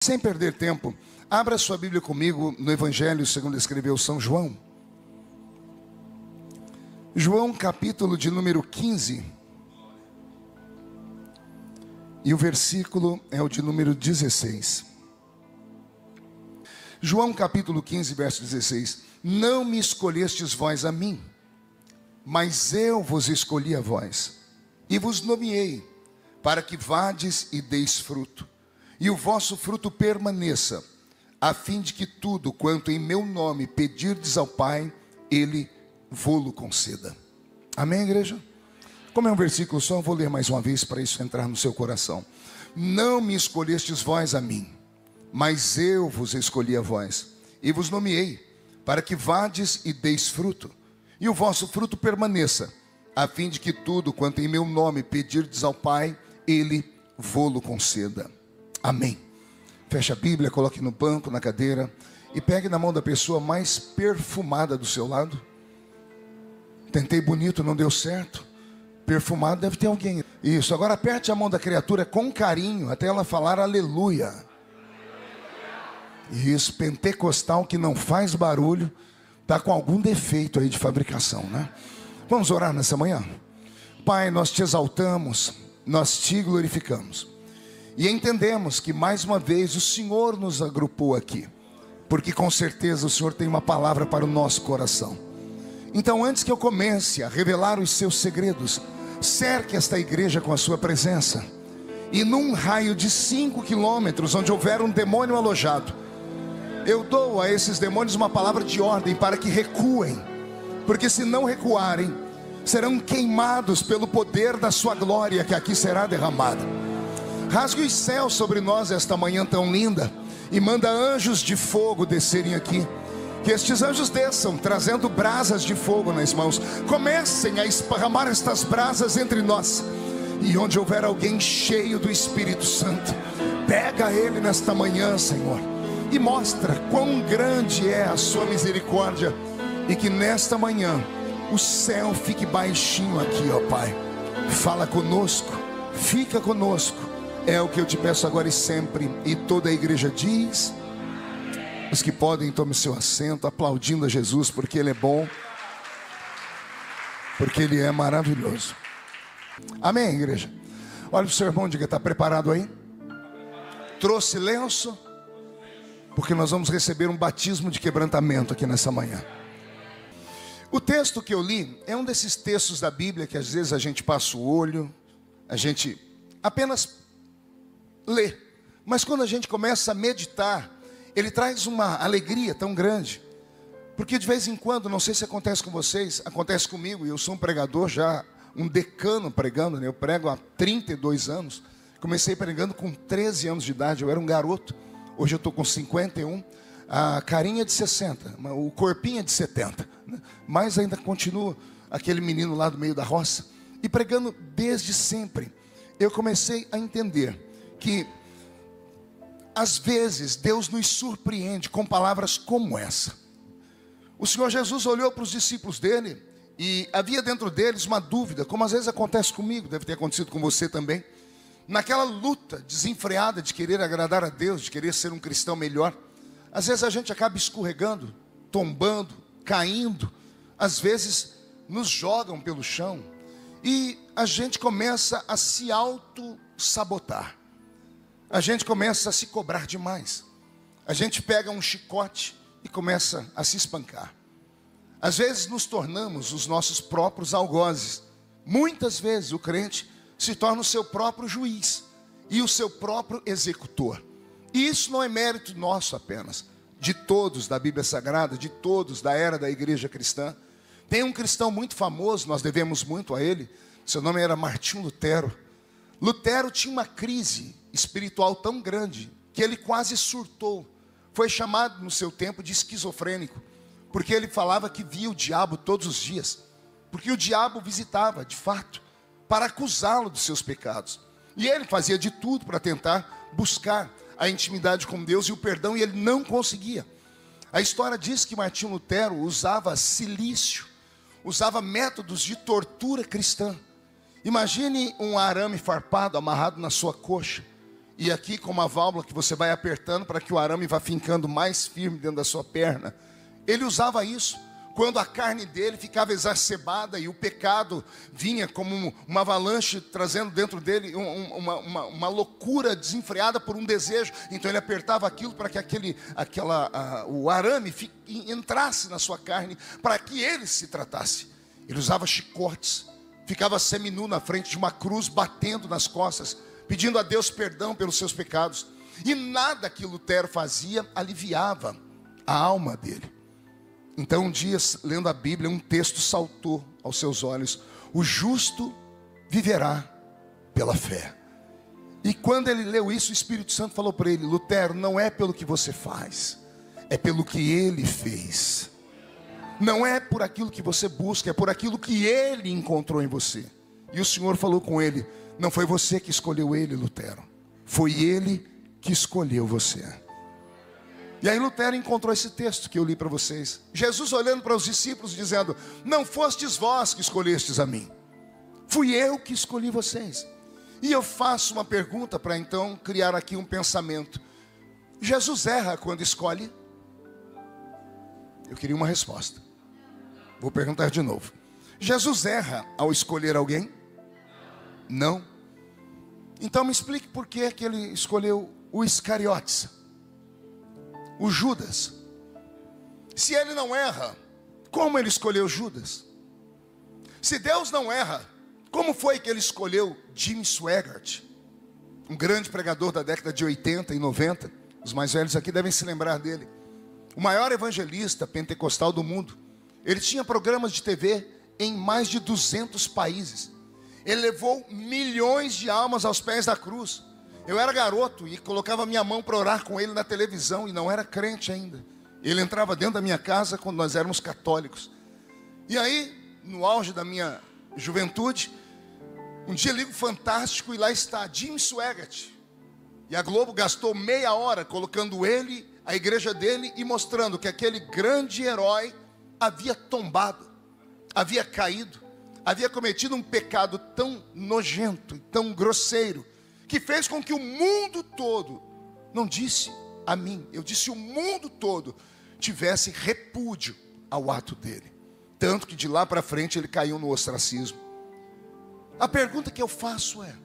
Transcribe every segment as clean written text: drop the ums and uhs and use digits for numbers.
Sem perder tempo, abra sua Bíblia comigo no Evangelho segundo escreveu São João. João capítulo de número 15. E o versículo é o de número 16. João capítulo 15, verso 16. Não me escolhestes vós a mim, mas eu vos escolhi a vós, e vos nomeei, para que vades e deis fruto, e o vosso fruto permaneça, a fim de que tudo quanto em meu nome pedirdes ao Pai, Ele vô-lo conceda. Amém, igreja? Como é um versículo só, eu vou ler mais uma vez para isso entrar no seu coração. Não me escolhestes vós a mim, mas eu vos escolhi a vós, e vos nomeei, para que vades e deis fruto, e o vosso fruto permaneça, a fim de que tudo quanto em meu nome pedirdes ao Pai, Ele vô-lo conceda. Amém. Feche a Bíblia, coloque no banco, na cadeira, e pegue na mão da pessoa mais perfumada do seu lado. Tentei bonito, não deu certo. Perfumado deve ter alguém. Isso, agora aperte a mão da criatura com carinho, até ela falar aleluia. Isso, pentecostal que não faz barulho, está com algum defeito aí de fabricação, né? Vamos orar nessa manhã? Pai, nós te exaltamos, nós te glorificamos. E entendemos que mais uma vez o Senhor nos agrupou aqui, porque com certeza o Senhor tem uma palavra para o nosso coração. Então, antes que eu comece a revelar os seus segredos, cerque esta igreja com a sua presença, e num raio de 5 quilômetros, onde houver um demônio alojado, eu dou a esses demônios uma palavra de ordem para que recuem, porque se não recuarem, serão queimados pelo poder da sua glória que aqui será derramada. Rasgue os céus sobre nós esta manhã tão linda, e manda anjos de fogo descerem aqui. Que estes anjos desçam, trazendo brasas de fogo nas mãos. Comecem a esparramar estas brasas entre nós. E onde houver alguém cheio do Espírito Santo, pega ele nesta manhã, Senhor, e mostra quão grande é a sua misericórdia. E que nesta manhã o céu fique baixinho aqui, ó Pai. Fala conosco, fica conosco. É o que eu te peço agora e sempre. E toda a igreja diz. Os que podem, tomem seu assento, aplaudindo a Jesus, porque Ele é bom, porque Ele é maravilhoso. Amém, igreja? Olha para o seu irmão e diga: está preparado aí? Trouxe lenço? Porque nós vamos receber um batismo de quebrantamento aqui nessa manhã. O texto que eu li é um desses textos da Bíblia que às vezes a gente passa o olho, a gente apenas lê, mas quando a gente começa a meditar, ele traz uma alegria tão grande, porque de vez em quando, não sei se acontece com vocês, acontece comigo, e eu sou um pregador já, um decano pregando, né? Eu prego há 32 anos, comecei pregando com 13 anos de idade, eu era um garoto, hoje eu estou com 51, a carinha de 60, o corpinho é de 70, né? Mas ainda continuo aquele menino lá do meio da roça, e pregando desde sempre, eu comecei a entender que às vezes Deus nos surpreende com palavras como essa. O Senhor Jesus olhou para os discípulos dele e havia dentro deles uma dúvida, como às vezes acontece comigo, deve ter acontecido com você também. Naquela luta desenfreada de querer agradar a Deus, de querer ser um cristão melhor, às vezes a gente acaba escorregando, tombando, caindo, às vezes nos jogam pelo chão e a gente começa a se auto-sabotar. A gente começa a se cobrar demais. A gente pega um chicote e começa a se espancar. Às vezes nos tornamos os nossos próprios algozes. Muitas vezes o crente se torna o seu próprio juiz e o seu próprio executor. E isso não é mérito nosso apenas, de todos da Bíblia Sagrada, de todos da era da igreja cristã. Tem um cristão muito famoso, nós devemos muito a ele, seu nome era Martinho Lutero. Lutero tinha uma crise espiritual tão grande que ele quase surtou. Foi chamado no seu tempo de esquizofrênico, porque ele falava que via o diabo todos os dias, porque o diabo visitava de fato para acusá-lo dos seus pecados, e ele fazia de tudo para tentar buscar a intimidade com Deus e o perdão, e ele não conseguia. A história diz que Martinho Lutero usava silício, usava métodos de tortura cristã. Imagine um arame farpado amarrado na sua coxa, e aqui com uma válvula que você vai apertando para que o arame vá fincando mais firme dentro da sua perna. Ele usava isso quando a carne dele ficava exacerbada e o pecado vinha como uma avalanche, trazendo dentro dele uma loucura desenfreada por um desejo. Então ele apertava aquilo para que o arame entrasse na sua carne, para que ele se tratasse. Ele usava chicotes, ficava seminu na frente de uma cruz, batendo nas costas, pedindo a Deus perdão pelos seus pecados. E nada que Lutero fazia aliviava a alma dele. Então um dia, lendo a Bíblia, um texto saltou aos seus olhos: o justo viverá pela fé. E quando ele leu isso, o Espírito Santo falou para ele: Lutero, não é pelo que você faz, é pelo que ele fez. Não é por aquilo que você busca, é por aquilo que ele encontrou em você. E o Senhor falou com ele: não foi você que escolheu ele, Lutero, foi ele que escolheu você. E aí Lutero encontrou esse texto que eu li para vocês. Jesus olhando para os discípulos dizendo: não fostes vós que escolhestes a mim, fui eu que escolhi vocês. E eu faço uma pergunta para então criar aqui um pensamento: Jesus erra quando escolhe? Eu queria uma resposta. Vou perguntar de novo. Jesus erra ao escolher alguém? Não. Então me explique por que ele escolheu o Iscariotes, o Judas. Se ele não erra, como ele escolheu Judas? Se Deus não erra, como foi que ele escolheu Jim Swaggart, um grande pregador da década de 80 e 90? Os mais velhos aqui devem se lembrar dele. O maior evangelista pentecostal do mundo. Ele tinha programas de TV em mais de 200 países. Ele levou milhões de almas aos pés da cruz. Eu era garoto e colocava minha mão para orar com ele na televisão e não era crente ainda. Ele entrava dentro da minha casa quando nós éramos católicos. E aí, no auge da minha juventude, um dia ligo Fantástico e lá está Jim Swaggart. E a Globo gastou meia hora colocando ele, a igreja dele, e mostrando que aquele grande herói havia tombado, havia caído, havia cometido um pecado tão nojento e tão grosseiro, que fez com que o mundo todo, não disse a mim, eu disse o mundo todo, tivesse repúdio ao ato dele. Tanto que de lá para frente ele caiu no ostracismo. A pergunta que eu faço é: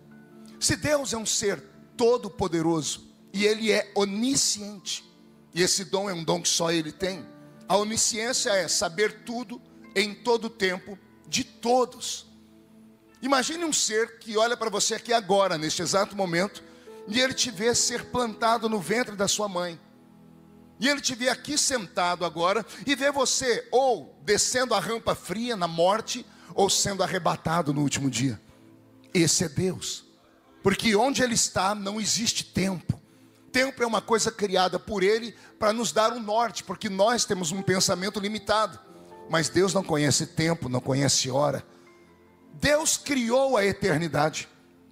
se Deus é um ser todo poderoso e ele é onisciente, e esse dom é um dom que só ele tem, a onisciência é saber tudo em todo tempo de todos. Imagine um ser que olha para você aqui agora, neste exato momento, e ele te vê ser plantado no ventre da sua mãe. E ele te vê aqui sentado agora e vê você ou descendo a rampa fria na morte, ou sendo arrebatado no último dia. Esse é Deus. Porque onde ele está não existe tempo. Tempo é uma coisa criada por ele para nos dar um norte, porque nós temos um pensamento limitado. Mas Deus não conhece tempo, não conhece hora. Deus criou a eternidade.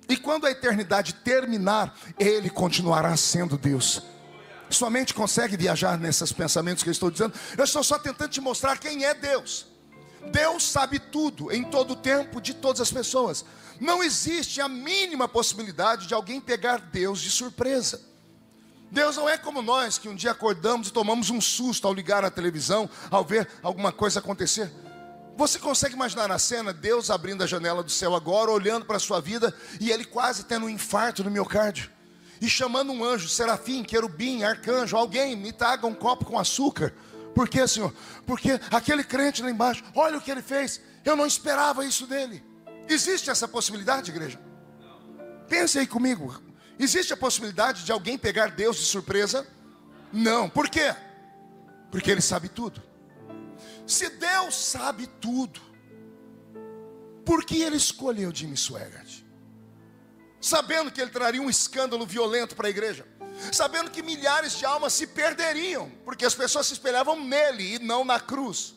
E quando a eternidade terminar, ele continuará sendo Deus. Sua mente consegue viajar nesses pensamentos que eu estou dizendo? Eu estou só tentando te mostrar quem é Deus. Deus sabe tudo, em todo tempo, de todas as pessoas. Não existe a mínima possibilidade de alguém pegar Deus de surpresa. Deus não é como nós, que um dia acordamos e tomamos um susto ao ligar a televisão, ao ver alguma coisa acontecer. Você consegue imaginar a cena, Deus abrindo a janela do céu agora, olhando para a sua vida, e ele quase tendo um infarto no miocárdio, e chamando um anjo, serafim, querubim, arcanjo, alguém, me traga um copo com açúcar. Por quê, Senhor? Porque aquele crente lá embaixo, olha o que ele fez, eu não esperava isso dele. Existe essa possibilidade, igreja? Pense aí comigo. Existe a possibilidade de alguém pegar Deus de surpresa? Não. Por quê? Porque ele sabe tudo. Se Deus sabe tudo, por que ele escolheu Jim Swaggart? Sabendo que ele traria um escândalo violento para a igreja, sabendo que milhares de almas se perderiam, porque as pessoas se espelhavam nele e não na cruz.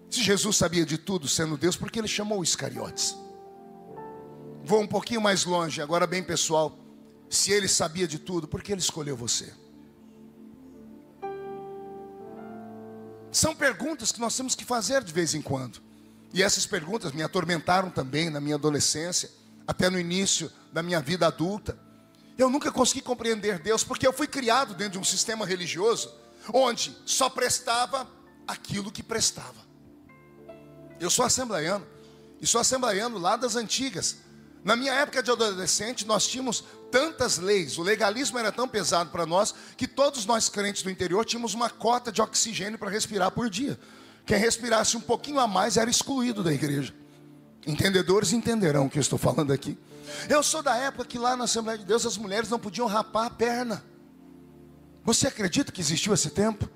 Se Jesus sabia de tudo, sendo Deus, por que ele chamou Iscariotes? Vou um pouquinho mais longe, agora bem pessoal. Se ele sabia de tudo, por que ele escolheu você? São perguntas que nós temos que fazer de vez em quando. E essas perguntas me atormentaram também na minha adolescência, até no início da minha vida adulta. Eu nunca consegui compreender Deus, porque eu fui criado dentro de um sistema religioso onde só prestava aquilo que prestava. Eu sou assembleiano, e sou assembleiano lá das antigas. Na minha época de adolescente, nós tínhamos tantas leis, o legalismo era tão pesado para nós, que todos nós crentes do interior tínhamos uma cota de oxigênio para respirar por dia. Quem respirasse um pouquinho a mais era excluído da igreja. Entendedores entenderão o que eu estou falando aqui. Eu sou da época que lá na Assembleia de Deus as mulheres não podiam rapar a perna. Você acredita que existiu esse tempo?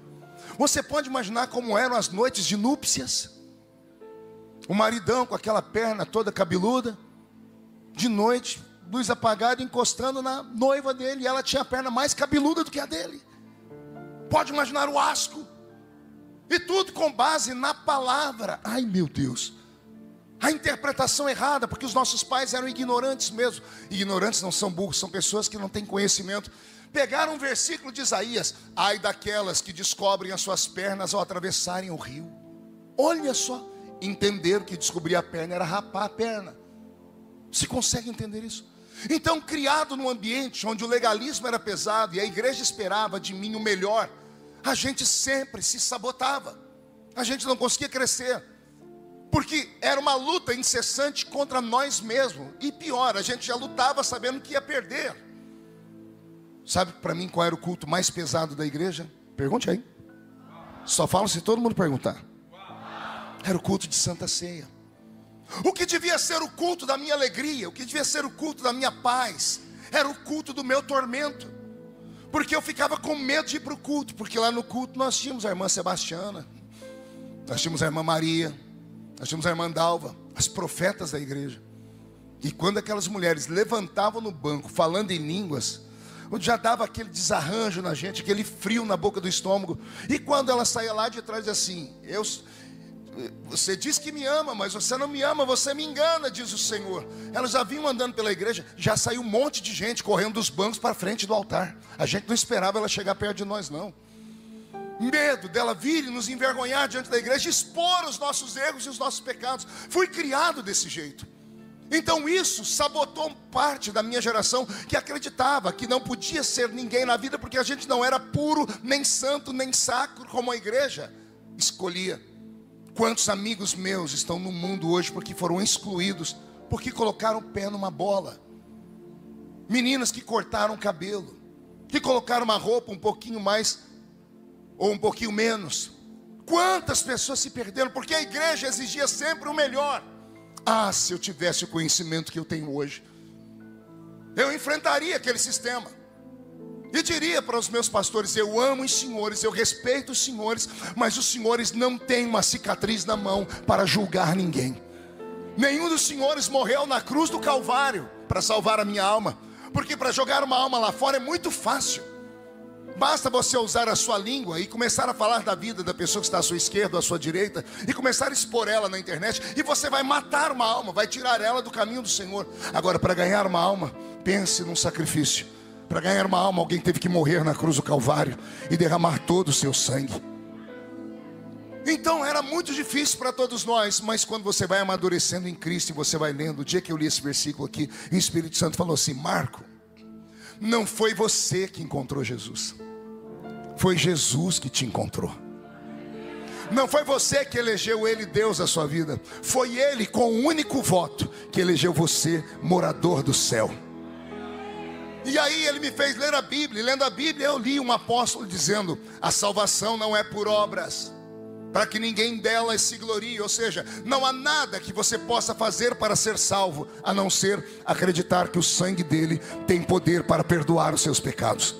Você pode imaginar como eram as noites de núpcias? O maridão com aquela perna toda cabeluda, de noite, luz apagada, encostando na noiva dele, e ela tinha a perna mais cabeluda do que a dele. Pode imaginar o asco. E tudo com base na palavra. Ai meu Deus. A interpretação errada, porque os nossos pais eram ignorantes mesmo. Ignorantes não são burros, são pessoas que não têm conhecimento. Pegaram um versículo de Isaías: ai daquelas que descobrem as suas pernas ao atravessarem o rio. Olha só, entenderam que descobrir a perna era rapar a perna. Você consegue entender isso? Então, criado num ambiente onde o legalismo era pesado e a igreja esperava de mim o melhor, a gente sempre se sabotava. A gente não conseguia crescer, porque era uma luta incessante contra nós mesmos. E pior, a gente já lutava sabendo que ia perder. Sabe para mim qual era o culto mais pesado da igreja? Pergunte aí. Só falo se todo mundo perguntar. Era o culto de Santa Ceia. O que devia ser o culto da minha alegria, o que devia ser o culto da minha paz, era o culto do meu tormento. Porque eu ficava com medo de ir para o culto, porque lá no culto nós tínhamos a irmã Sebastiana, nós tínhamos a irmã Maria, nós tínhamos a irmã Dalva, as profetas da igreja. E quando aquelas mulheres levantavam no banco falando em línguas, onde já dava aquele desarranjo na gente, aquele frio na boca do estômago. E quando ela saía lá de trás, assim: você diz que me ama, mas você não me ama, você me engana, diz o Senhor. Elas já vinham andando pela igreja, já saiu um monte de gente correndo dos bancos para frente do altar. A gente não esperava ela chegar perto de nós, não. Medo dela vir e nos envergonhar diante da igreja, expor os nossos erros e os nossos pecados. Fui criado desse jeito. Então isso sabotou parte da minha geração, que acreditava que não podia ser ninguém na vida, porque a gente não era puro, nem santo, nem sacro, como a igreja escolhia. Quantos amigos meus estão no mundo hoje porque foram excluídos, porque colocaram o pé numa bola? Meninas que cortaram o cabelo, que colocaram uma roupa um pouquinho mais ou um pouquinho menos. Quantas pessoas se perderam porque a igreja exigia sempre o melhor. Ah, se eu tivesse o conhecimento que eu tenho hoje, eu enfrentaria aquele sistema e diria para os meus pastores: eu amo os senhores, eu respeito os senhores, mas os senhores não têm uma cicatriz na mão para julgar ninguém. Nenhum dos senhores morreu na cruz do Calvário para salvar a minha alma, porque para jogar uma alma lá fora é muito fácil. Basta você usar a sua língua e começar a falar da vida da pessoa que está à sua esquerda ou à sua direita, e começar a expor ela na internet, e você vai matar uma alma, vai tirar ela do caminho do Senhor. Agora, para ganhar uma alma, pense num sacrifício. Para ganhar uma alma, alguém teve que morrer na cruz do Calvário e derramar todo o seu sangue. Então era muito difícil para todos nós. Mas quando você vai amadurecendo em Cristo e você vai lendo, o dia que eu li esse versículo aqui, o Espírito Santo falou assim: Marco, não foi você que encontrou Jesus, foi Jesus que te encontrou. Não foi você que elegeu Ele Deus da sua vida, foi Ele com um único voto que elegeu você morador do céu. E aí Ele me fez ler a Bíblia, e lendo a Bíblia eu li um apóstolo dizendo: a salvação não é por obras, para que ninguém delas se glorie. Ou seja, não há nada que você possa fazer para ser salvo, a não ser acreditar que o sangue dele tem poder para perdoar os seus pecados.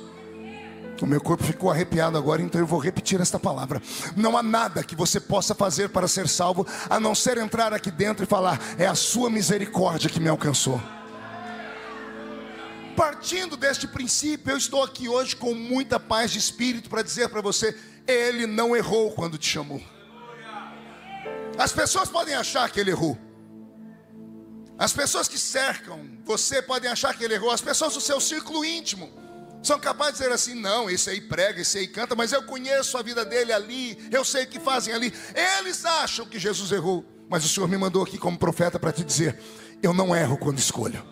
O meu corpo ficou arrepiado agora, então eu vou repetir esta palavra. Não há nada que você possa fazer para ser salvo, a não ser entrar aqui dentro e falar: é a sua misericórdia que me alcançou. Partindo deste princípio, eu estou aqui hoje com muita paz de espírito para dizer para você: Ele não errou quando te chamou. As pessoas podem achar que Ele errou. As pessoas que cercam você podem achar que Ele errou. As pessoas do seu círculo íntimo são capazes de dizer assim: não, esse aí prega, esse aí canta, mas eu conheço a vida dele ali, eu sei o que fazem ali. Eles acham que Jesus errou, mas o Senhor me mandou aqui como profeta para te dizer: eu não erro quando escolho.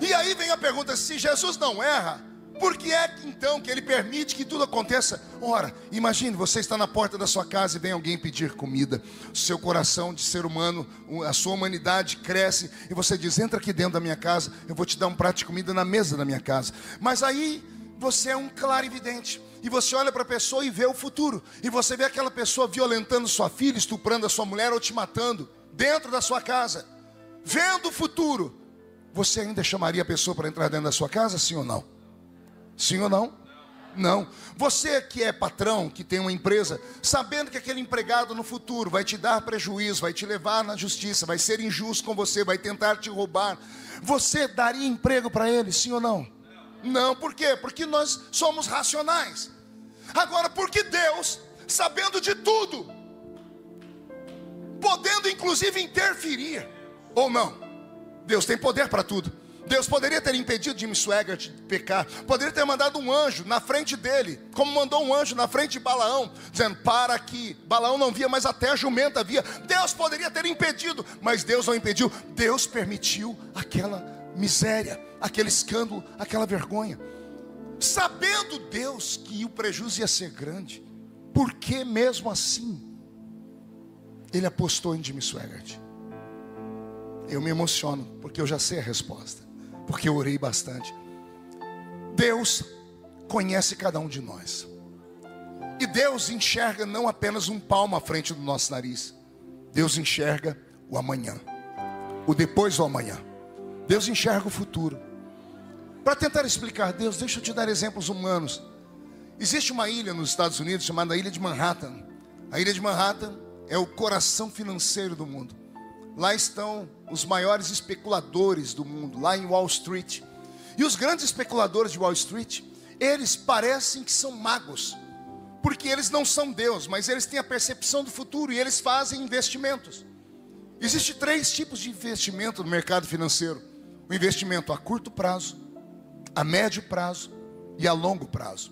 E aí vem a pergunta: se Jesus não erra, por que é então que Ele permite que tudo aconteça? Ora, imagine, você está na porta da sua casa e vem alguém pedir comida. Seu coração de ser humano, a sua humanidade cresce, e você diz: entra aqui dentro da minha casa, eu vou te dar um prato de comida na mesa da minha casa. Mas aí você é um clarividente, e você olha para a pessoa e vê o futuro, e você vê aquela pessoa violentando sua filha, estuprando a sua mulher ou te matando dentro da sua casa. Vendo o futuro, você ainda chamaria a pessoa para entrar dentro da sua casa, sim ou não? Sim ou não? Não. Você que é patrão, que tem uma empresa, sabendo que aquele empregado no futuro vai te dar prejuízo, vai te levar na justiça, vai ser injusto com você, vai tentar te roubar, você daria emprego para ele, sim ou não? Não. Por quê? Porque nós somos racionais. Agora, porque Deus, sabendo de tudo, podendo inclusive interferir, ou não, Deus tem poder para tudo. Deus poderia ter impedido Jimmy Swaggart de pecar, poderia ter mandado um anjo na frente dele, como mandou um anjo na frente de Balaão, dizendo: para aqui. Balaão não via, mas até a jumenta via. Deus poderia ter impedido, mas Deus não impediu. Deus permitiu aquela miséria, aquele escândalo, aquela vergonha. Sabendo Deus que o prejuízo ia ser grande, por que mesmo assim Ele apostou em Jimmy Swaggart? Eu me emociono, porque eu já sei a resposta, porque eu orei bastante. Deus conhece cada um de nós, e Deus enxerga não apenas um palmo à frente do nosso nariz. Deus enxerga o amanhã, o depois do amanhã. Deus enxerga o futuro. Para tentar explicar Deus, deixa eu te dar exemplos humanos. Existe uma ilha nos Estados Unidos chamada Ilha de Manhattan. A Ilha de Manhattan é o coração financeiro do mundo. Lá estão os maiores especuladores do mundo, lá em Wall Street. E os grandes especuladores de Wall Street, eles parecem que são magos, porque eles não são Deus, mas eles têm a percepção do futuro e eles fazem investimentos. Existem 3 tipos de investimento no mercado financeiro: o investimento a curto prazo, a médio prazo e a longo prazo.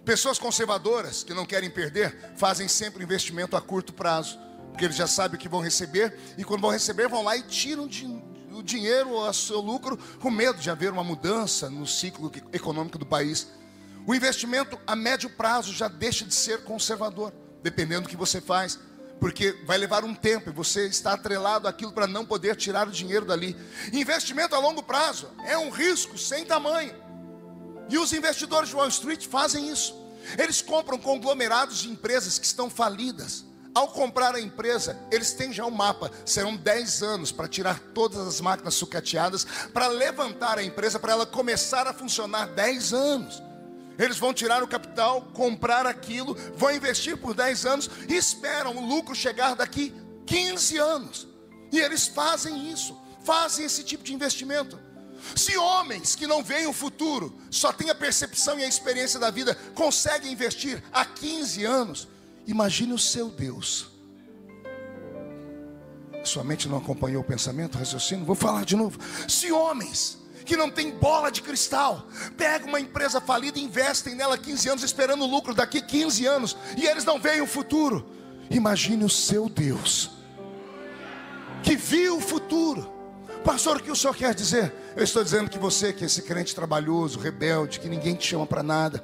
Pessoas conservadoras que não querem perder fazem sempre investimento a curto prazo, porque eles já sabem o que vão receber, e quando vão receber vão lá e tiram o dinheiro, o seu lucro, com medo de haver uma mudança no ciclo econômico do país. O investimento a médio prazo já deixa de ser conservador, dependendo do que você faz, porque vai levar um tempo e você está atrelado àquilo para não poder tirar o dinheiro dali. Investimento a longo prazo é um risco sem tamanho, e os investidores de Wall Street fazem isso. Eles compram conglomerados de empresas que estão falidas. Ao comprar a empresa, eles têm já um mapa. Serão 10 anos para tirar todas as máquinas sucateadas, para levantar a empresa, para ela começar a funcionar. 10 anos. Eles vão tirar o capital, comprar aquilo, vão investir por 10 anos e esperam o lucro chegar daqui 15 anos. E eles fazem isso, fazem esse tipo de investimento. Se homens que não veem o futuro, só têm a percepção e a experiência da vida, conseguem investir há 15 anos, imagine o seu Deus. Sua mente não acompanhou o pensamento, o raciocínio? Vou falar de novo. Se homens que não têm bola de cristal pegam uma empresa falida e investem nela 15 anos, esperando o lucro daqui 15 anos, e eles não veem o futuro, imagine o seu Deus, que viu o futuro. Pastor, o que o senhor quer dizer? Eu estou dizendo que você, que é esse crente trabalhoso, rebelde, que ninguém te chama para nada,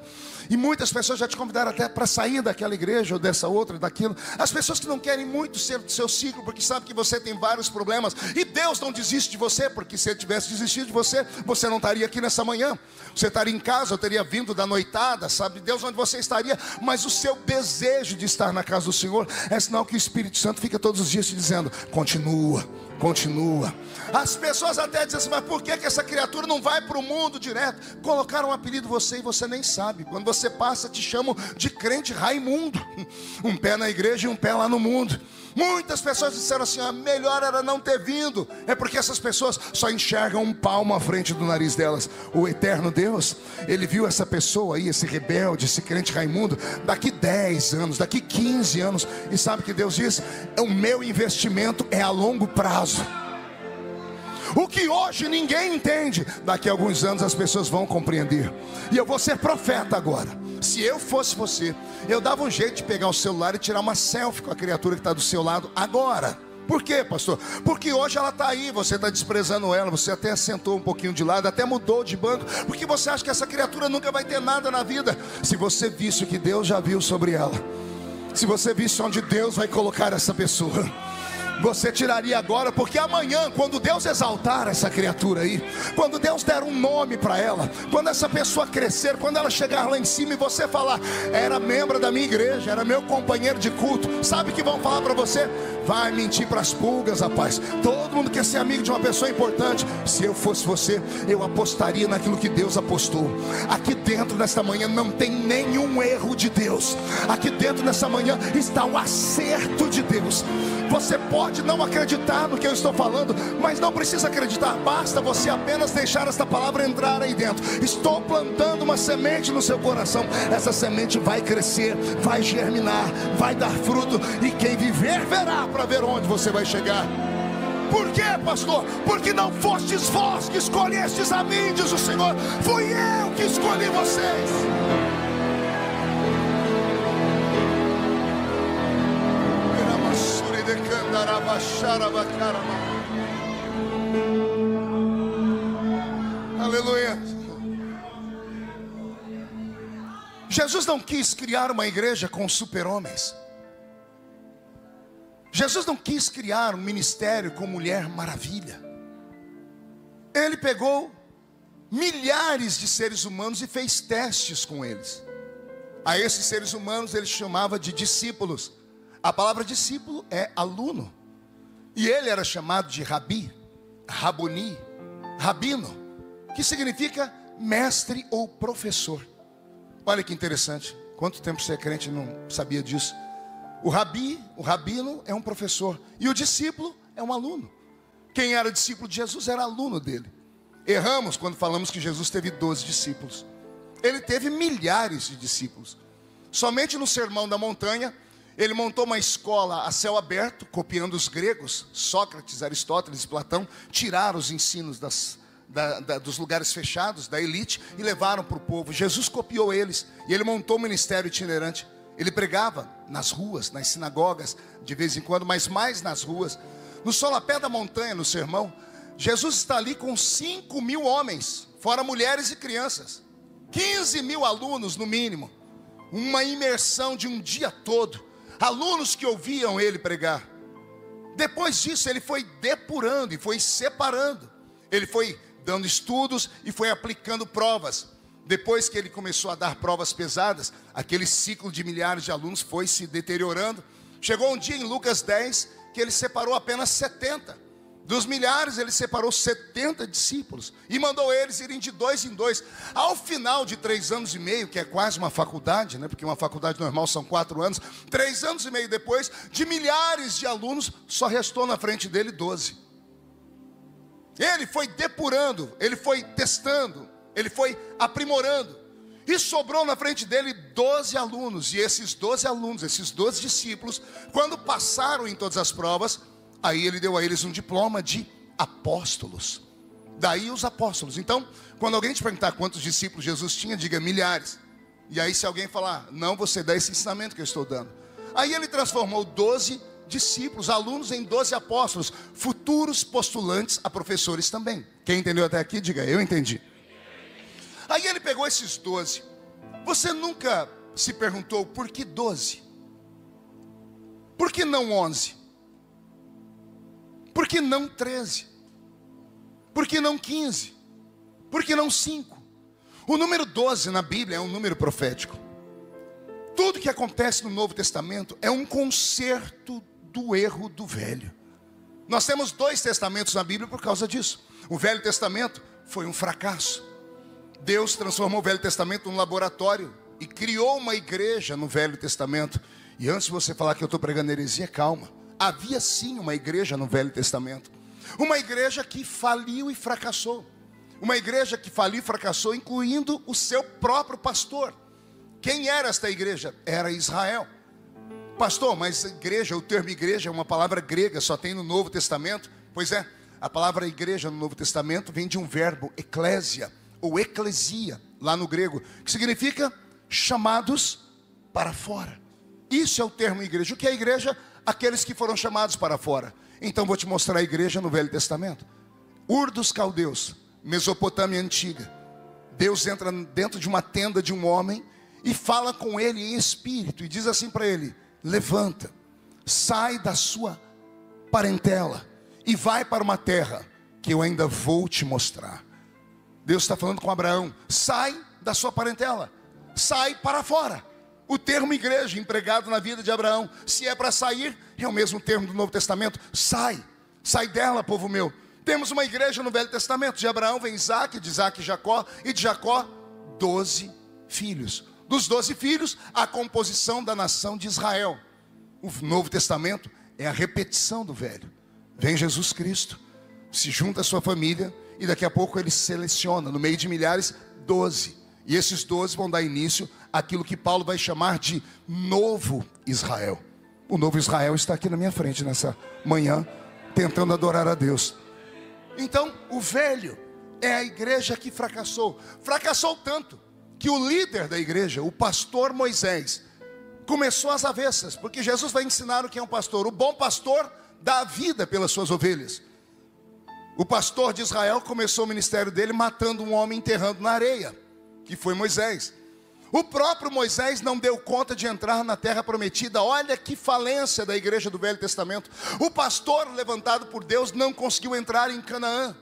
e muitas pessoas já te convidaram até para sair daquela igreja ou dessa outra, daquilo. As pessoas que não querem muito ser do seu ciclo, porque sabem que você tem vários problemas, e Deus não desiste de você, porque se Ele tivesse desistido de você, você não estaria aqui nessa manhã. Você estaria em casa, eu teria vindo da noitada, sabe Deus onde você estaria. Mas o seu desejo de estar na casa do Senhor é sinal que o Espírito Santo fica todos os dias te dizendo: continua, continua. As pessoas até dizem assim: mas por que essa criatura não vai para o mundo direto? Colocaram um apelido em você e você nem sabe. Quando você passa, te chamam de crente Raimundo. Um pé na igreja e um pé lá no mundo. Muitas pessoas disseram assim: melhor era não ter vindo. É porque essas pessoas só enxergam um palmo à frente do nariz delas. O eterno Deus, Ele viu essa pessoa aí, esse rebelde, esse crente Raimundo, daqui 10 anos, daqui 15 anos. E sabe o que Deus diz? O meu investimento é a longo prazo. O que hoje ninguém entende, daqui a alguns anos as pessoas vão compreender. E eu vou ser profeta agora. Se eu fosse você, eu dava um jeito de pegar o celular e tirar uma selfie com a criatura que está do seu lado agora. Por quê, pastor? Porque hoje ela está aí, você está desprezando ela, você até sentou um pouquinho de lado, até mudou de banco, porque você acha que essa criatura nunca vai ter nada na vida. Se você visse o que Deus já viu sobre ela, se você visse onde Deus vai colocar essa pessoa, você tiraria agora, porque amanhã, quando Deus exaltar essa criatura aí, quando Deus der um nome para ela, quando essa pessoa crescer, quando ela chegar lá em cima e você falar, era membro da minha igreja, era meu companheiro de culto, sabe o que vão falar para você? Vai mentir para as pulgas, rapaz. Todo mundo quer ser amigo de uma pessoa importante. Se eu fosse você, eu apostaria naquilo que Deus apostou. Aqui dentro nesta manhã não tem nenhum erro de Deus. Aqui dentro nessa manhã está o acerto de Deus. Você pode não acreditar no que eu estou falando, mas não precisa acreditar, basta você apenas deixar esta palavra entrar aí dentro. Estou plantando uma semente no seu coração. Essa semente vai crescer, vai germinar, vai dar fruto, e quem viver verá, para ver onde você vai chegar. Por quê, pastor? Porque não fostes vós que escolhestes a mim, diz o Senhor, fui eu que escolhi vocês. Aleluia. Jesus não quis criar uma igreja com super-homens. Jesus não quis criar um ministério com Mulher Maravilha. Ele pegou milhares de seres humanos e fez testes com eles. A esses seres humanos ele chamava de discípulos. A palavra discípulo é aluno. E ele era chamado de Rabi, Rabuni, Rabino, que significa mestre ou professor. Olha que interessante. Quanto tempo você é crente e não sabia disso? O rabi, o rabino é um professor, e o discípulo é um aluno. Quem era discípulo de Jesus era aluno dele. Erramos quando falamos que Jesus teve 12 discípulos. Ele teve milhares de discípulos. Somente no Sermão da Montanha, ele montou uma escola a céu aberto, copiando os gregos. Sócrates, Aristóteles e Platão tiraram os ensinos dos lugares fechados, da elite, e levaram para o povo. Jesus copiou eles, e ele montou um ministério itinerante. Ele pregava nas ruas, nas sinagogas, de vez em quando, mas mais nas ruas. No solapé da montanha, no sermão, Jesus está ali com 5.000 homens, fora mulheres e crianças. 15.000 alunos no mínimo. Uma imersão de um dia todo. Alunos que ouviam ele pregar. Depois disso ele foi depurando e foi separando. Ele foi dando estudos e foi aplicando provas. Depois que ele começou a dar provas pesadas, aquele ciclo de milhares de alunos foi se deteriorando. Chegou um dia em Lucas 10 que ele separou apenas 70. Dos milhares ele separou 70 discípulos e mandou eles irem de 2 em 2. Ao final de 3 anos e meio, que é quase uma faculdade, né? Porque uma faculdade normal são 4 anos. 3 anos e meio depois, de milhares de alunos, só restou na frente dele 12. Ele foi depurando, ele foi testando, ele foi aprimorando. E sobrou na frente dele 12 alunos. E esses 12 alunos, esses 12 discípulos, quando passaram em todas as provas, aí ele deu a eles um diploma de apóstolos. Daí os apóstolos. Então, quando alguém te perguntar quantos discípulos Jesus tinha, diga milhares. E aí se alguém falar, não, você dá esse ensinamento que eu estou dando. Aí ele transformou 12 discípulos, alunos, em 12 apóstolos, futuros postulantes a professores também. Quem entendeu até aqui, diga, eu entendi. Aí ele pegou esses 12. Você nunca se perguntou por que 12? Por que não 11? Por que não 13? Por que não 15? Por que não 5? O número 12 na Bíblia é um número profético. Tudo que acontece no Novo Testamento é um conserto do erro do Velho. Nós temos 2 testamentos na Bíblia por causa disso. O Velho Testamento foi um fracasso. Deus transformou o Velho Testamento num laboratório e criou uma igreja no Velho Testamento. E antes de você falar que eu estou pregando heresia, calma. Havia sim uma igreja no Velho Testamento. Uma igreja que faliu e fracassou. Uma igreja que faliu e fracassou, incluindo o seu próprio pastor. Quem era esta igreja? Era Israel. Pastor, mas igreja, o termo igreja é uma palavra grega, só tem no Novo Testamento. Pois é, a palavra igreja no Novo Testamento vem de um verbo, eclésia, ou eclesia, lá no grego, que significa chamados para fora. Isso é o termo igreja. O que é igreja? Aqueles que foram chamados para fora. Então vou te mostrar a igreja no Velho Testamento. Ur dos Caldeus, Mesopotâmia antiga. Deus entra dentro de uma tenda de um homem e fala com ele em espírito e diz assim para ele: levanta, sai da sua parentela e vai para uma terra que eu ainda vou te mostrar. Deus está falando com Abraão: sai da sua parentela, sai para fora. O termo igreja empregado na vida de Abraão, se é para sair, é o mesmo termo do Novo Testamento. Sai dela, povo meu. Temos uma igreja no Velho Testamento. De Abraão vem Isaac, de Isaac Jacó, e de Jacó 12 filhos. Dos 12 filhos, a composição da nação de Israel. O Novo Testamento é a repetição do Velho. Vem Jesus Cristo, se junta à sua família, e daqui a pouco ele seleciona, no meio de milhares, 12. E esses 12 vão dar início àquilo que Paulo vai chamar de novo Israel. O novo Israel está aqui na minha frente nessa manhã, tentando adorar a Deus. Então, o velho é a igreja que fracassou. Fracassou tanto que o líder da igreja, o pastor Moisés, começou às avessas, porque Jesus vai ensinar o que é um pastor. O bom pastor dá a vida pelas suas ovelhas. O pastor de Israel começou o ministério dele matando um homem, enterrando na areia, que foi Moisés. O próprio Moisés não deu conta de entrar na terra prometida. Olha que falência da igreja do Velho Testamento. O pastor levantado por Deus não conseguiu entrar em Canaã.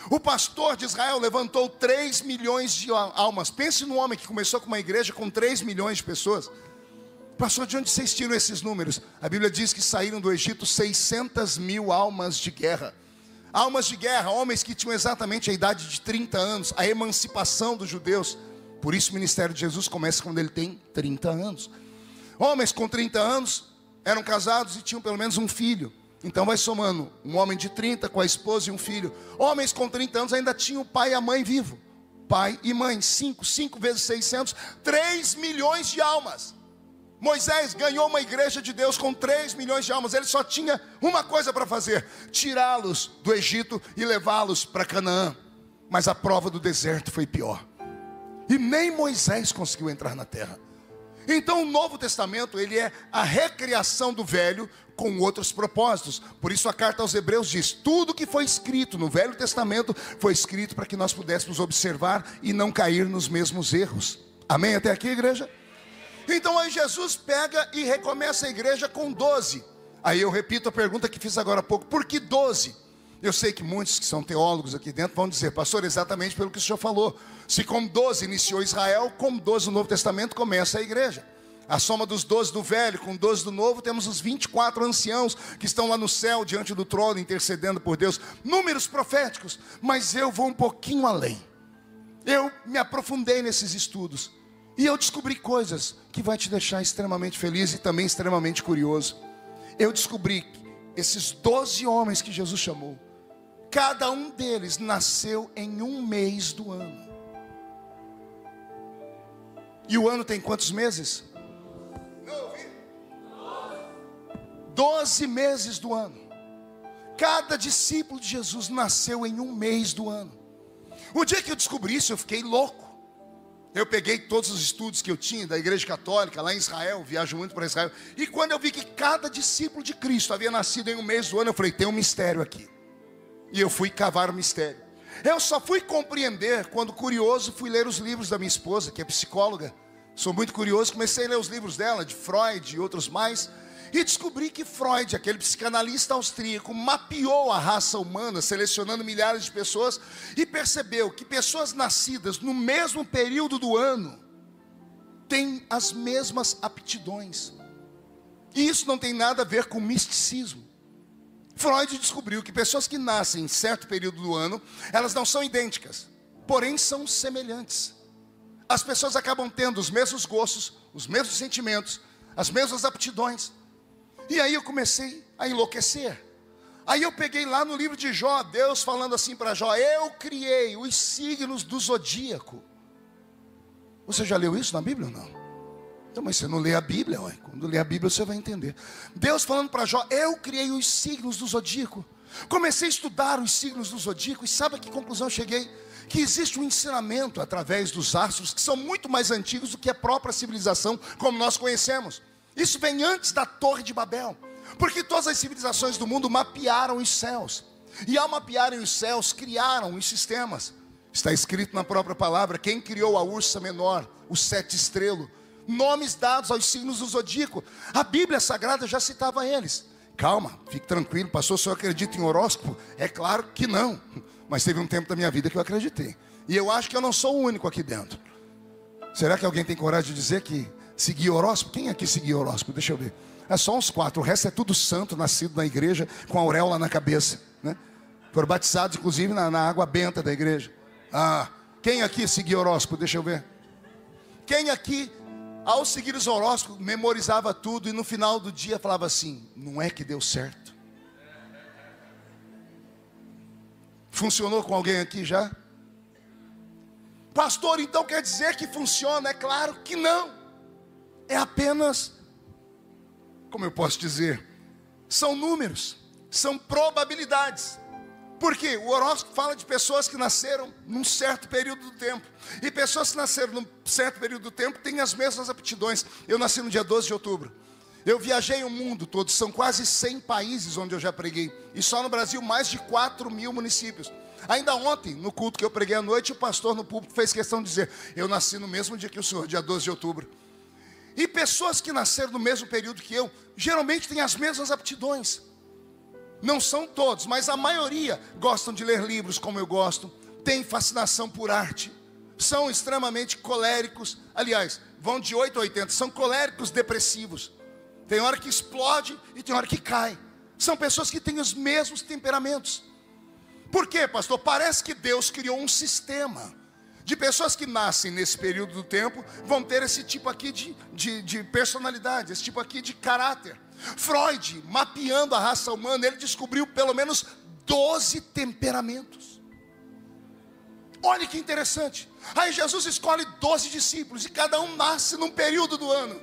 O pastor de Israel levantou 3 milhões de almas. Pense no homem que começou com uma igreja com 3 milhões de pessoas. Pastor, de onde vocês tiram esses números? A Bíblia diz que saíram do Egito 600 mil almas de guerra. Almas de guerra, homens que tinham exatamente a idade de 30 anos, a emancipação dos judeus. Por isso o ministério de Jesus começa quando ele tem 30 anos. Homens com 30 anos eram casados e tinham pelo menos um filho. Então vai somando, um homem de 30 com a esposa e um filho. Homens com 30 anos ainda tinham o pai e a mãe vivo. Pai e mãe, 5 vezes 600, 3 milhões de almas. Moisés ganhou uma igreja de Deus com 3 milhões de almas. Ele só tinha uma coisa para fazer: tirá-los do Egito e levá-los para Canaã. Mas a prova do deserto foi pior. E nem Moisés conseguiu entrar na terra. Então o Novo Testamento, ele é a recriação do Velho com outros propósitos. Por isso a carta aos Hebreus diz: tudo que foi escrito no Velho Testamento foi escrito para que nós pudéssemos observar e não cair nos mesmos erros. Amém até aqui, igreja? Então aí Jesus pega e recomeça a igreja com 12. Aí eu repito a pergunta que fiz agora há pouco: por que 12? Eu sei que muitos que são teólogos aqui dentro vão dizer: pastor, exatamente pelo que o senhor falou. Se com 12 iniciou Israel, com 12 no Novo Testamento começa a igreja. A soma dos 12 do Velho com 12 do Novo, temos os 24 anciãos que estão lá no céu, diante do trono, intercedendo por Deus. Números proféticos, mas eu vou um pouquinho além. Eu me aprofundei nesses estudos e eu descobri coisas que vai te deixar extremamente feliz e também extremamente curioso. Eu descobri que esses 12 homens que Jesus chamou, cada um deles nasceu em um mês do ano. E o ano tem quantos meses? 12 meses do ano. Cada discípulo de Jesus nasceu em um mês do ano. O dia que eu descobri isso, eu fiquei louco. Eu peguei todos os estudos que eu tinha da igreja católica lá em Israel, viajo muito para Israel, e quando eu vi que cada discípulo de Cristo havia nascido em um mês do ano, eu falei: tem um mistério aqui. E eu fui cavar o mistério. Eu só fui compreender quando, curioso, fui ler os livros da minha esposa, que é psicóloga. Sou muito curioso, comecei a ler os livros dela, de Freud e outros mais, e descobri que Freud, aquele psicanalista austríaco, mapeou a raça humana, selecionando milhares de pessoas, e percebeu que pessoas nascidas no mesmo período do ano têm as mesmas aptidões. E isso não tem nada a ver com misticismo. Freud descobriu que pessoas que nascem em certo período do ano, elas não são idênticas, porém são semelhantes. As pessoas acabam tendo os mesmos gostos, os mesmos sentimentos, as mesmas aptidões. E aí eu comecei a enlouquecer. Aí eu peguei lá no livro de Jó, Deus falando assim para Jó: eu criei os signos do zodíaco. Você já leu isso na Bíblia ou não? Então, mas você não lê a Bíblia, ué. Quando lê a Bíblia você vai entender. Deus falando para Jó: eu criei os signos do zodíaco. Comecei a estudar os signos do zodíaco, e sabe a que conclusão eu cheguei? Que existe um ensinamento através dos astros que são muito mais antigos do que a própria civilização como nós conhecemos. Isso vem antes da Torre de Babel. Porque todas as civilizações do mundo mapearam os céus. E ao mapearem os céus, criaram os sistemas. Está escrito na própria palavra, quem criou a ursa menor, o sete estrelo, nomes dados aos signos do zodíaco. A Bíblia Sagrada já citava eles. Calma, fique tranquilo, pastor, o senhor acredita em horóscopo? É claro que não, mas teve um tempo da minha vida que eu acreditei. E eu acho que eu não sou o único aqui dentro. Será que alguém tem coragem de dizer que seguia horóscopo? Quem aqui seguia horóscopo? Deixa eu ver. É só uns 4, o resto é tudo santo, nascido na igreja, com a auréola na cabeça, né? Foram batizados, inclusive, na água benta da igreja. Ah, quem aqui seguia horóscopo? Deixa eu ver. Quem aqui, ao seguir os horóscopos, memorizava tudo e no final do dia falava assim, não é que deu certo? Funcionou com alguém aqui já? Pastor, então quer dizer que funciona? É claro que não. É apenas, como eu posso dizer, são números, são probabilidades. Por quê? O horóscopo fala de pessoas que nasceram num certo período do tempo. E pessoas que nasceram num certo período do tempo têm as mesmas aptidões. Eu nasci no dia 12 de outubro. Eu viajei o mundo todo, são quase 100 países onde eu já preguei. E só no Brasil mais de 4.000 municípios. Ainda ontem, no culto que eu preguei à noite, o pastor no púlpito fez questão de dizer, eu nasci no mesmo dia que o senhor, dia 12 de outubro. E pessoas que nasceram no mesmo período que eu, geralmente têm as mesmas aptidões. Não são todos, mas a maioria gostam de ler livros como eu gosto, têm fascinação por arte, são extremamente coléricos, aliás, vão de 8 a 80, são coléricos depressivos. Tem hora que explode e tem hora que cai. São pessoas que têm os mesmos temperamentos. Por quê, pastor? Parece que Deus criou um sistema de pessoas que nascem nesse período do tempo, vão ter esse tipo aqui de personalidade, esse tipo aqui de caráter. Freud, mapeando a raça humana, ele descobriu pelo menos 12 temperamentos. Olha que interessante. Aí Jesus escolhe 12 discípulos e cada um nasce num período do ano.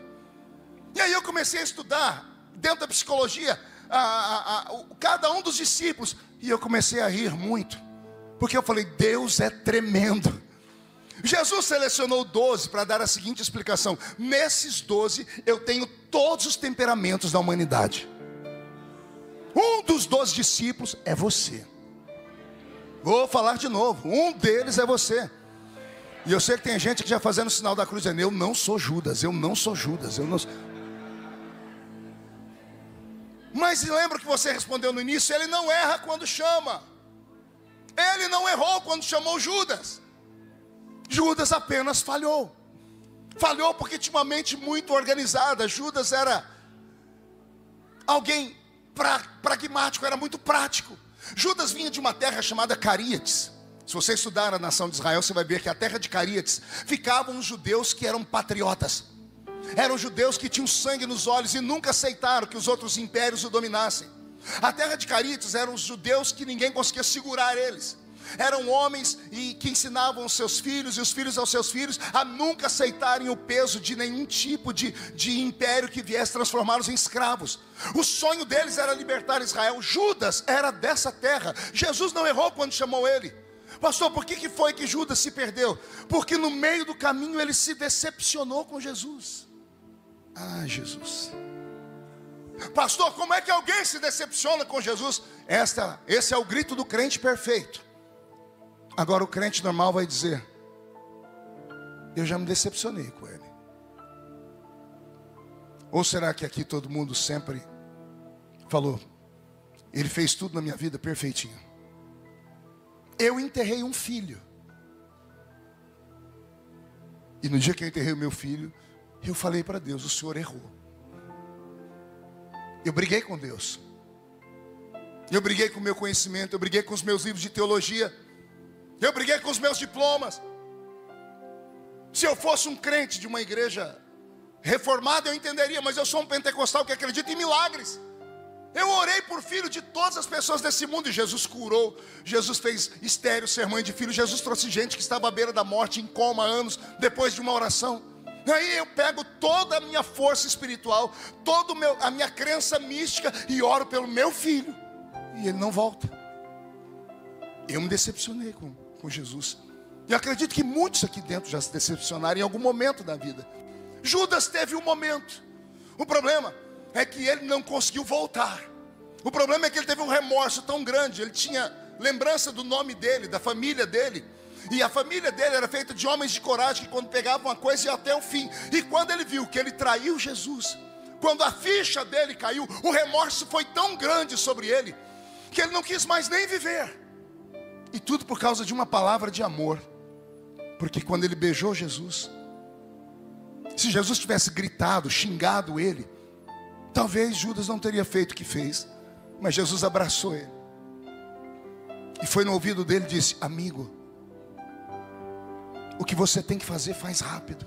E aí eu comecei a estudar, dentro da psicologia, cada um dos discípulos. E eu comecei a rir muito, porque eu falei, Deus é tremendo. Jesus selecionou 12 para dar a seguinte explicação. Nesses 12 eu tenho todos os temperamentos da humanidade. Um dos 12 discípulos é você. Vou falar de novo, um deles é você. E eu sei que tem gente que já fazendo o sinal da cruz, dizendo, eu não sou Judas, eu não sou Judas, eu não sou... Mas lembra que você respondeu no início, ele não erra quando chama. Ele não errou quando chamou Judas. Judas apenas falhou. Falhou porque tinha uma mente muito organizada. Judas era alguém pragmático, era muito prático. Judas vinha de uma terra chamada Caríates. Se você estudar a nação de Israel, você vai ver que a terra de Caríates ficavam os judeus que eram patriotas. Eram judeus que tinham sangue nos olhos e nunca aceitaram que os outros impérios o dominassem. A terra de Caríates eram os judeus que ninguém conseguia segurar eles. Eram homens que ensinavam os seus filhos e os filhos aos seus filhos a nunca aceitarem o peso de nenhum tipo de império que viesse transformá-los em escravos. O sonho deles era libertar Israel. Judas era dessa terra. Jesus não errou quando chamou ele. Pastor, por que foi que Judas se perdeu? Porque no meio do caminho ele se decepcionou com Jesus. Ah, Jesus. Pastor, como é que alguém se decepciona com Jesus? Esse é o grito do crente perfeito. Agora o crente normal vai dizer, eu já me decepcionei com ele. Ou será que aqui todo mundo sempre falou, ele fez tudo na minha vida perfeitinho. Eu enterrei um filho. E no dia que eu enterrei o meu filho, eu falei para Deus, o Senhor errou. Eu briguei com Deus. Eu briguei com o meu conhecimento, eu briguei com os meus livros de teologia. Eu briguei com os meus diplomas. Se eu fosse um crente de uma igreja reformada, eu entenderia, mas eu sou um pentecostal que acredita em milagres. Eu orei por filho de todas as pessoas desse mundo e Jesus curou. Jesus fez estéril ser mãe de filho. Jesus trouxe gente que estava à beira da morte, em coma há anos, depois de uma oração. Aí eu pego toda a minha força espiritual, toda a minha crença mística e oro pelo meu filho. E ele não volta. Eu me decepcionei com Jesus. E acredito que muitos aqui dentro já se decepcionaram em algum momento da vida. Judas teve um momento. O problema é que ele não conseguiu voltar. O problema é que ele teve um remorso tão grande. Ele tinha lembrança do nome dele, da família dele. E a família dele era feita de homens de coragem, que quando pegavam uma coisa iam até o fim. E quando ele viu que ele traiu Jesus, quando a ficha dele caiu, o remorso foi tão grande sobre ele, que ele não quis mais nem viver. E tudo por causa de uma palavra de amor. Porque quando ele beijou Jesus, se Jesus tivesse gritado, xingado ele, talvez Judas não teria feito o que fez. Mas Jesus abraçou ele. E foi no ouvido dele e disse: amigo, o que você tem que fazer, faz rápido.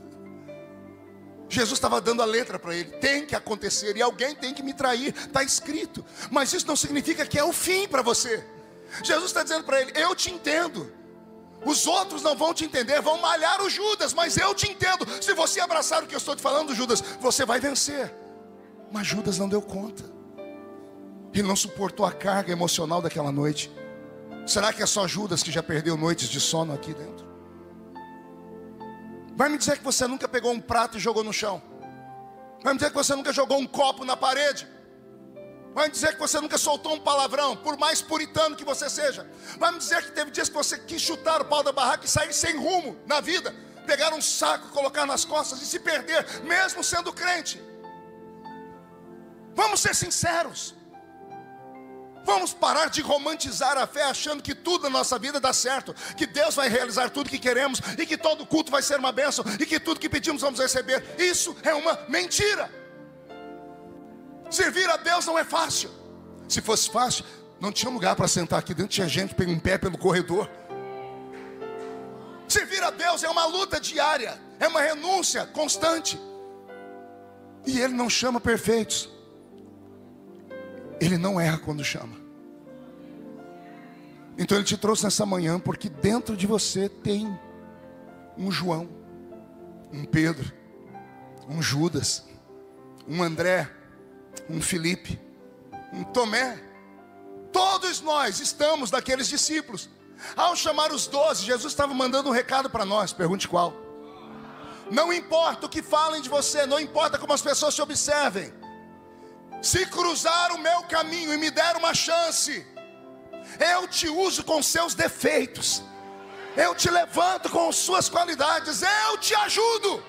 Jesus estava dando a letra para ele: tem que acontecer, e alguém tem que me trair, está escrito. Mas isso não significa que é o fim para você. Jesus está dizendo para ele: eu te entendo. Os outros não vão te entender, vão malhar o Judas, mas eu te entendo. Se você abraçar o que eu estou te falando, Judas, você vai vencer. Mas Judas não deu conta. Ele não suportou a carga emocional daquela noite. Será que é só Judas que já perdeu noites de sono aqui dentro? Vai me dizer que você nunca pegou um prato e jogou no chão? Vai me dizer que você nunca jogou um copo na parede? Vai me dizer que você nunca soltou um palavrão, por mais puritano que você seja? Vai me dizer que teve dias que você quis chutar o pau da barraca e sair sem rumo na vida? Pegar um saco, colocar nas costas e se perder, mesmo sendo crente? Vamos ser sinceros. Vamos parar de romantizar a fé, achando que tudo na nossa vida dá certo, que Deus vai realizar tudo que queremos, e que todo culto vai ser uma bênção, e que tudo que pedimos vamos receber. Isso é uma mentira. Servir a Deus não é fácil. Se fosse fácil, não tinha lugar para sentar aqui dentro, tinha gente em pé pelo corredor. Servir a Deus é uma luta diária, é uma renúncia constante. E Ele não chama perfeitos. Ele não erra quando chama. Então Ele te trouxe nessa manhã porque dentro de você tem um João, um Pedro, um Judas, um André, um Felipe, um Tomé. Todos nós estamos daqueles discípulos. Ao chamar os 12, Jesus estava mandando um recado para nós. Pergunte qual. Não importa o que falem de você, não importa como as pessoas te observem. Se cruzar o meu caminho e me der uma chance, eu te uso com seus defeitos, eu te levanto com suas qualidades, eu te ajudo.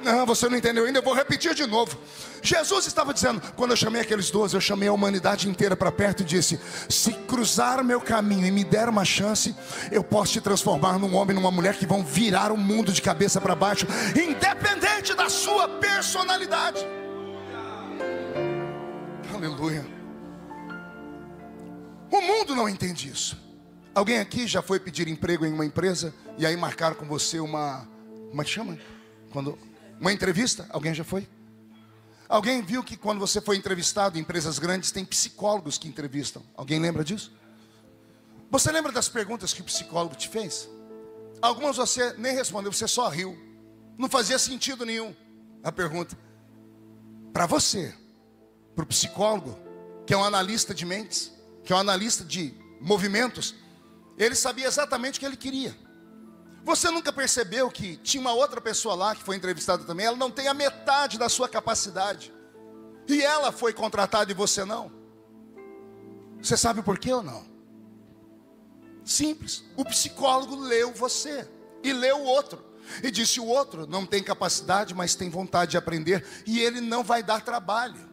Não, você não entendeu ainda, eu vou repetir de novo. Jesus estava dizendo, quando eu chamei aqueles 12, eu chamei a humanidade inteira para perto e disse: se cruzar o meu caminho e me der uma chance, eu posso te transformar num homem, numa mulher que vão virar o mundo de cabeça para baixo, independente da sua personalidade. Aleluia. O mundo não entende isso. Alguém aqui já foi pedir emprego em uma empresa e aí marcaram com você uma... Como é que chama? Uma entrevista? Alguém já foi? Alguém viu que quando você foi entrevistado em empresas grandes tem psicólogos que entrevistam? Alguém lembra disso? Você lembra das perguntas que o psicólogo te fez? Algumas você nem respondeu, você só riu. Não fazia sentido nenhum a pergunta. Para você, para o psicólogo, que é um analista de mentes, que é um analista de movimentos, ele sabia exatamente o que ele queria. Você nunca percebeu que tinha uma outra pessoa lá que foi entrevistada também? Ela não tem a metade da sua capacidade, e ela foi contratada e você não? Você sabe por quê ou não? Simples. O psicólogo leu você e leu o outro e disse: o outro não tem capacidade, mas tem vontade de aprender, e ele não vai dar trabalho.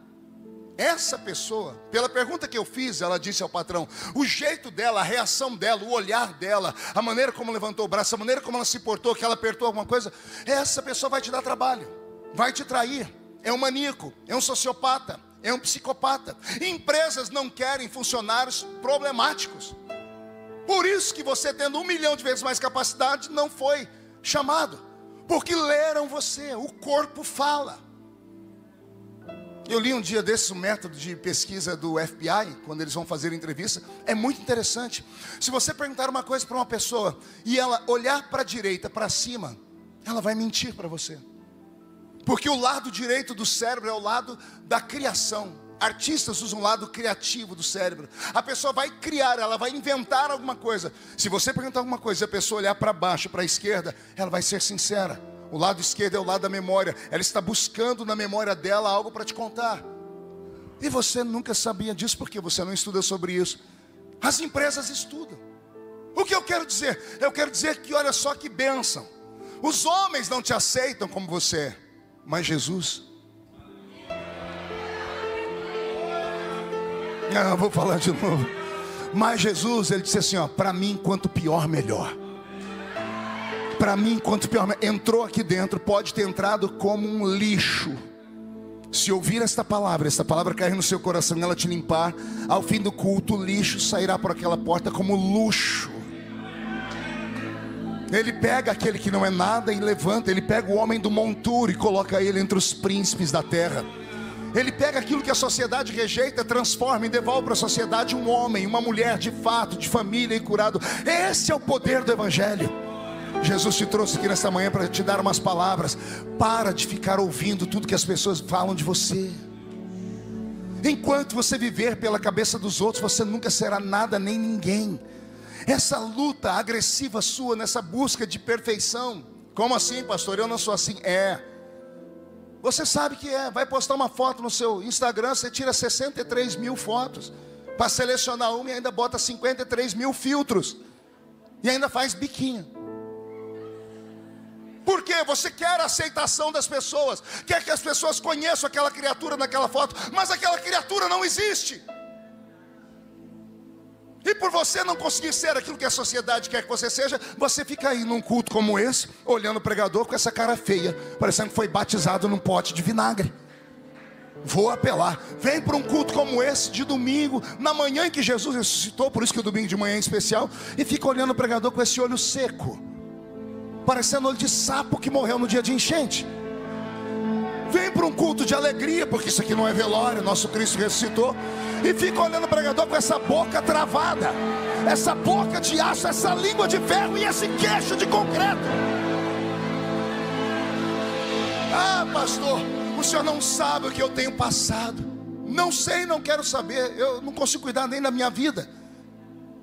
Essa pessoa, pela pergunta que eu fiz, ela disse ao patrão, o jeito dela, a reação dela, o olhar dela, a maneira como levantou o braço, a maneira como ela se portou, que ela apertou alguma coisa, essa pessoa vai te dar trabalho, vai te trair. É um maníaco, é um sociopata, é um psicopata. Empresas não querem funcionários problemáticos. Por isso que você, tendo 1 milhão de vezes mais capacidade, não foi chamado, porque leram você. O corpo fala. Eu li um dia desses um método de pesquisa do FBI, quando eles vão fazer entrevista. É muito interessante. Se você perguntar uma coisa para uma pessoa e ela olhar para a direita, para cima, ela vai mentir para você. Porque o lado direito do cérebro é o lado da criação. Artistas usam o lado criativo do cérebro. A pessoa vai criar, ela vai inventar alguma coisa. Se você perguntar alguma coisa e a pessoa olhar para baixo, para a esquerda, ela vai ser sincera. O lado esquerdo é o lado da memória. Ela está buscando na memória dela algo para te contar. E você nunca sabia disso porque você não estuda sobre isso. As empresas estudam. O que eu quero dizer? Eu quero dizer que olha só que bênção. Os homens não te aceitam como você é, mas Jesus. Não, vou falar de novo. Mas Jesus, ele disse assim, ó, para mim quanto pior melhor. Para mim quanto pior melhor. Entrou aqui dentro, pode ter entrado como um lixo. Se ouvir esta palavra cair no seu coração e ela te limpar, ao fim do culto o lixo sairá por aquela porta como luxo. Ele pega aquele que não é nada e levanta. Ele pega o homem do monturo e coloca ele entre os príncipes da terra. Ele pega aquilo que a sociedade rejeita, transforma e devolve para a sociedade um homem, uma mulher de fato, de família e curado. Esse é o poder do Evangelho. Jesus te trouxe aqui nesta manhã para te dar umas palavras. Para de ficar ouvindo tudo que as pessoas falam de você. Enquanto você viver pela cabeça dos outros, você nunca será nada nem ninguém. Essa luta agressiva sua, nessa busca de perfeição. Como assim, pastor? Eu não sou assim. Você sabe que vai postar uma foto no seu Instagram, você tira 63 mil fotos. Para selecionar uma e ainda bota 53 mil filtros. E ainda faz biquinho. Por quê? Você quer a aceitação das pessoas. Quer que as pessoas conheçam aquela criatura naquela foto. Mas aquela criatura não existe. E por você não conseguir ser aquilo que a sociedade quer que você seja, você fica aí num culto como esse, olhando o pregador com essa cara feia, parecendo que foi batizado num pote de vinagre. Vou apelar. Vem para um culto como esse de domingo, na manhã em que Jesus ressuscitou, por isso que o domingo de manhã é especial, e fica olhando o pregador com esse olho seco, parecendo olho de sapo que morreu no dia de enchente. Vem para um culto de alegria, porque isso aqui não é velório, nosso Cristo ressuscitou, e fica olhando o pregador com essa boca travada, essa boca de aço, essa língua de ferro e esse queixo de concreto. Ah, pastor, o senhor não sabe o que eu tenho passado. Não sei, não quero saber. Eu não consigo cuidar nem da minha vida.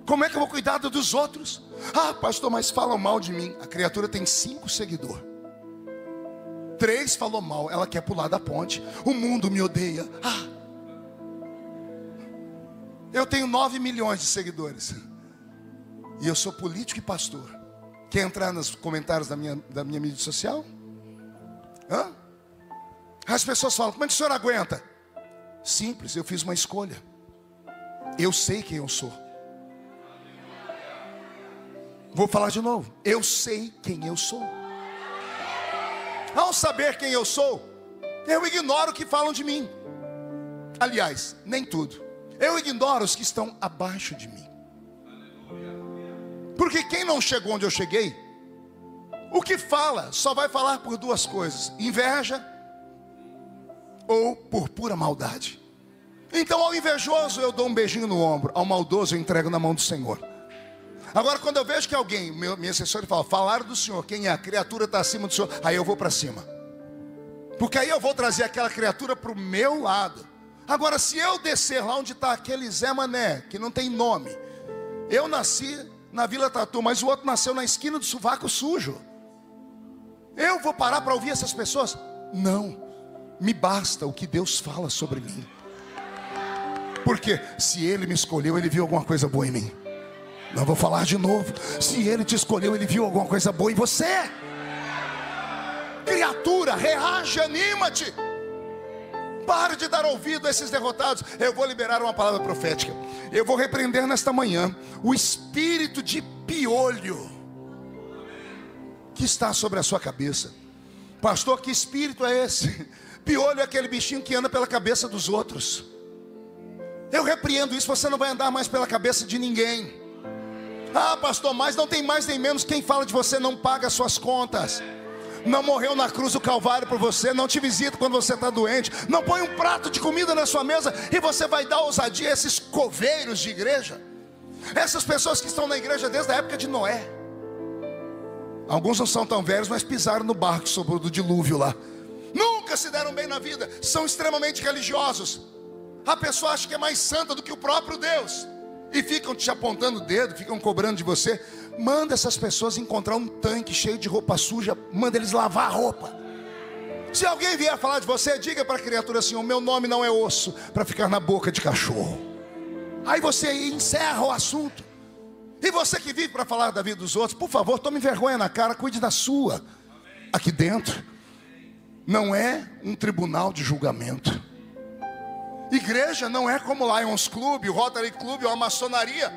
Como é que eu vou cuidar dos outros? Ah, pastor, mas falam mal de mim. A criatura tem 5 seguidores. 3 falou mal, ela quer pular da ponte. O mundo me odeia. Eu tenho 9 milhões de seguidores. E eu sou político e pastor. Quer entrar nos comentários da minha mídia social? As pessoas falam, como é que o senhor aguenta? Simples, eu fiz uma escolha. Eu sei quem eu sou. Vou falar de novo. Eu sei quem eu sou. Ao saber quem eu sou, eu ignoro o que falam de mim. Aliás, nem tudo. Eu ignoro os que estão abaixo de mim. Porque quem não chegou onde eu cheguei, o que fala só vai falar por 2 coisas: inveja ou por pura maldade. Então ao invejoso eu dou um beijinho no ombro, ao maldoso eu entrego na mão do Senhor. Agora quando eu vejo que alguém, meu assessor fala, falaram do Senhor, quem é? A criatura está acima do Senhor, aí eu vou para cima. Porque aí eu vou trazer aquela criatura para o meu lado. Agora se eu descer lá onde está aquele Zé Mané, que não tem nome. Eu nasci na Vila Tatu, mas o outro nasceu na esquina do sovaco sujo. Eu vou parar para ouvir essas pessoas? Não. Me basta o que Deus fala sobre mim. Porque se Ele me escolheu, Ele viu alguma coisa boa em mim. Não vou falar de novo. Se Ele te escolheu, Ele viu alguma coisa boa em você. Criatura, reage, anima-te. Pare de dar ouvido a esses derrotados. Eu vou liberar uma palavra profética. Eu vou repreender nesta manhã o espírito de piolho que está sobre a sua cabeça. Pastor, que espírito é esse? Piolho é aquele bichinho que anda pela cabeça dos outros. Eu repreendo isso, você não vai andar mais pela cabeça de ninguém. Ah, pastor, mas não tem mais nem menos. Quem fala de você não paga as suas contas. Não morreu na cruz do Calvário por você. Não te visita quando você está doente. Não põe um prato de comida na sua mesa e você vai dar ousadia a esses coveiros de igreja. Essas pessoas que estão na igreja desde a época de Noé. Alguns não são tão velhos, mas pisaram no barco sobre o do dilúvio lá. Nunca se deram bem na vida. São extremamente religiosos. A pessoa acha que é mais santa do que o próprio Deus. E ficam te apontando o dedo, ficam cobrando de você. Manda essas pessoas encontrar um tanque cheio de roupa suja. Manda eles lavar a roupa. Se alguém vier falar de você, diga para a criatura assim: o meu nome não é osso para ficar na boca de cachorro. Aí você encerra o assunto. E você que vive para falar da vida dos outros, por favor, tome vergonha na cara, cuide da sua. Aqui dentro não é um tribunal de julgamento. Igreja não é como o Lions Club, o Rotary Club ou a maçonaria.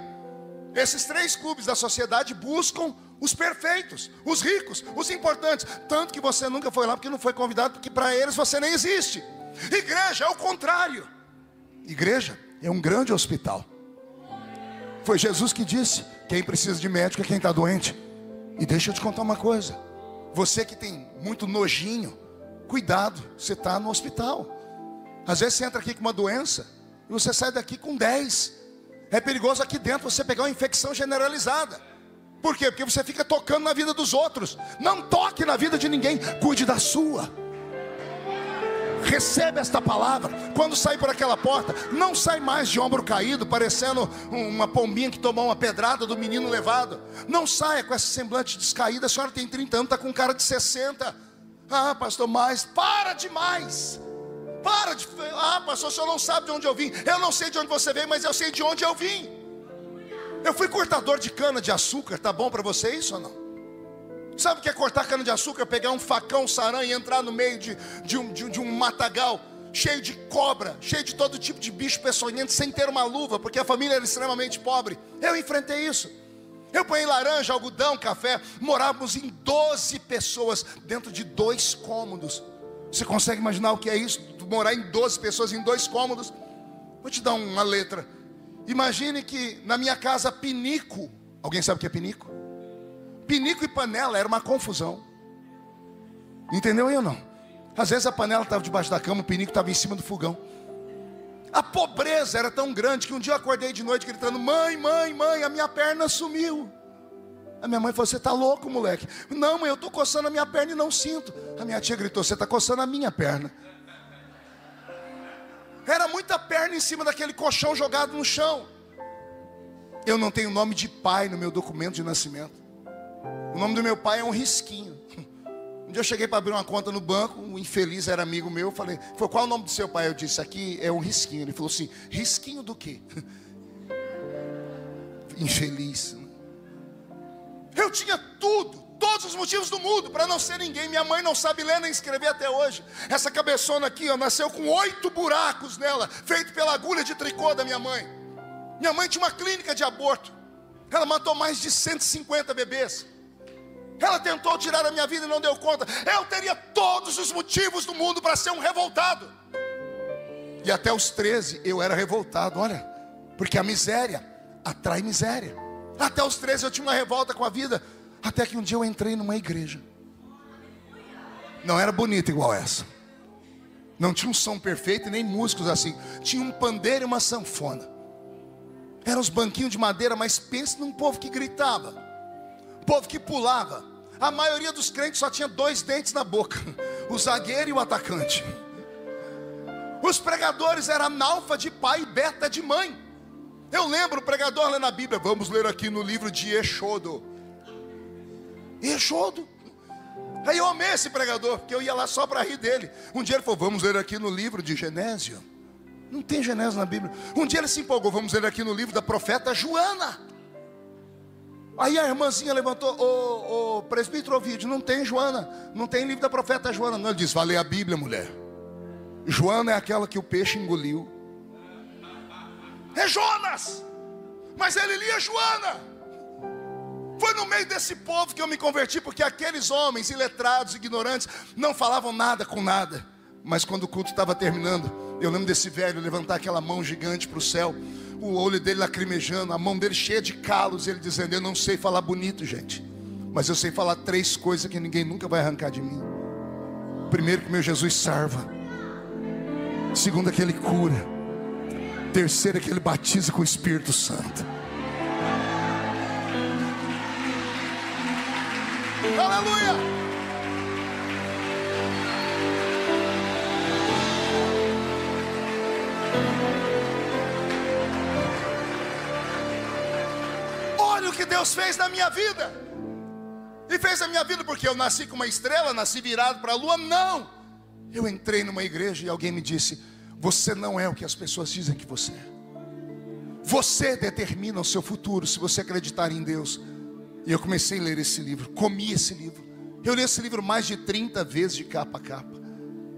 Esses 3 clubes da sociedade buscam os perfeitos, os ricos, os importantes. Tanto que você nunca foi lá porque não foi convidado, porque para eles você nem existe. Igreja é o contrário. Igreja é um grande hospital. Foi Jesus que disse: quem precisa de médico é quem está doente. E deixa eu te contar uma coisa. Você que tem muito nojinho, cuidado, você está no hospital. Às vezes você entra aqui com uma doença e você sai daqui com 10. É perigoso aqui dentro você pegar uma infecção generalizada. Por quê? Porque você fica tocando na vida dos outros. Não toque na vida de ninguém, cuide da sua. Receba esta palavra. Quando sair por aquela porta, não sai mais de ombro caído, parecendo uma pombinha que tomou uma pedrada do menino levado. Não saia com essa semblante descaída. A senhora tem 30 anos, está com cara de 60. Ah, pastor, mas para demais. Para de... Ah, pastor, o senhor não sabe de onde eu vim. Eu não sei de onde você veio, mas eu sei de onde eu vim. Eu fui cortador de cana de açúcar. Tá bom para você isso ou não? Sabe o que é cortar cana de açúcar? Pegar um facão saranha e entrar no meio de um matagal cheio de cobra, cheio de todo tipo de bicho peçonhento, sem ter uma luva, porque a família era extremamente pobre. Eu enfrentei isso. Eu ponhei laranja, algodão, café. Morávamos em 12 pessoas dentro de 2 cômodos. Você consegue imaginar o que é isso? Morar em 12 pessoas em 2 cômodos? Vou te dar uma letra. Imagine que na minha casa pinico. Alguém sabe o que é pinico? Pinico e panela era uma confusão. Entendeu aí ou não? Às vezes a panela estava debaixo da cama, o pinico estava em cima do fogão. A pobreza era tão grande que um dia eu acordei de noite gritando: mãe, mãe, mãe, a minha perna sumiu. A minha mãe falou: você está louco, moleque? Não, mãe, eu estou coçando a minha perna e não sinto. A minha tia gritou: você está coçando a minha perna. Era muita perna em cima daquele colchão jogado no chão. Eu não tenho nome de pai no meu documento de nascimento. O nome do meu pai é um risquinho. Um dia eu cheguei para abrir uma conta no banco, um infeliz era amigo meu, falei: qual é o nome do seu pai? Eu disse: aqui é um risquinho. Ele falou assim: risquinho do quê? Infeliz. Eu tinha tudo, todos os motivos do mundo para não ser ninguém. Minha mãe não sabe ler nem escrever até hoje. Essa cabeçona aqui, ó, nasceu com 8 buracos nela, feito pela agulha de tricô da minha mãe. Minha mãe tinha uma clínica de aborto. Ela matou mais de 150 bebês. Ela tentou tirar a minha vida e não deu conta. Eu teria todos os motivos do mundo para ser um revoltado. E até os 13 eu era revoltado, olha. Porque a miséria atrai miséria. Até os 13 eu tinha uma revolta com a vida. Até que um dia eu entrei numa igreja. Não era bonita igual essa. Não tinha um som perfeito e nem músicos assim. Tinha um pandeiro e uma sanfona. Eram os banquinhos de madeira, mas pense num povo que gritava. Povo que pulava. A maioria dos crentes só tinha 2 dentes na boca: o zagueiro e o atacante. Os pregadores eram analfa de pai e beta de mãe. Eu lembro o pregador lendo a Bíblia: vamos ler aqui no livro de Êxodo. Êxodo. Aí eu amei esse pregador, porque eu ia lá só para rir dele. Um dia ele falou: vamos ler aqui no livro de Genésio. Não tem Genésio na Bíblia. Um dia ele se empolgou: vamos ler aqui no livro da profeta Joana. Aí a irmãzinha levantou: ô presbítero Ovídio, não tem Joana, não tem livro da profeta Joana. Não, ele disse: vai ler a Bíblia, mulher. Joana é aquela que o peixe engoliu. É Jonas. Mas ele lia Joana. Foi no meio desse povo que eu me converti, porque aqueles homens iletrados, ignorantes, não falavam nada com nada. Mas quando o culto estava terminando, eu lembro desse velho levantar aquela mão gigante para o céu, o olho dele lacrimejando, a mão dele cheia de calos, ele dizendo: eu não sei falar bonito, gente, mas eu sei falar 3 coisas que ninguém nunca vai arrancar de mim. Primeiro, que meu Jesus salva. Segundo, que ele cura. Terceiro, que ele batiza com o Espírito Santo. Aleluia! Olha o que Deus fez na minha vida. E fez na minha vida porque eu nasci com uma estrela, nasci virado para a lua? Não. Eu entrei numa igreja e alguém me disse: você não é o que as pessoas dizem que você é. Você determina o seu futuro se você acreditar em Deus. E eu comecei a ler esse livro, comi esse livro. Eu li esse livro mais de 30 vezes de capa a capa.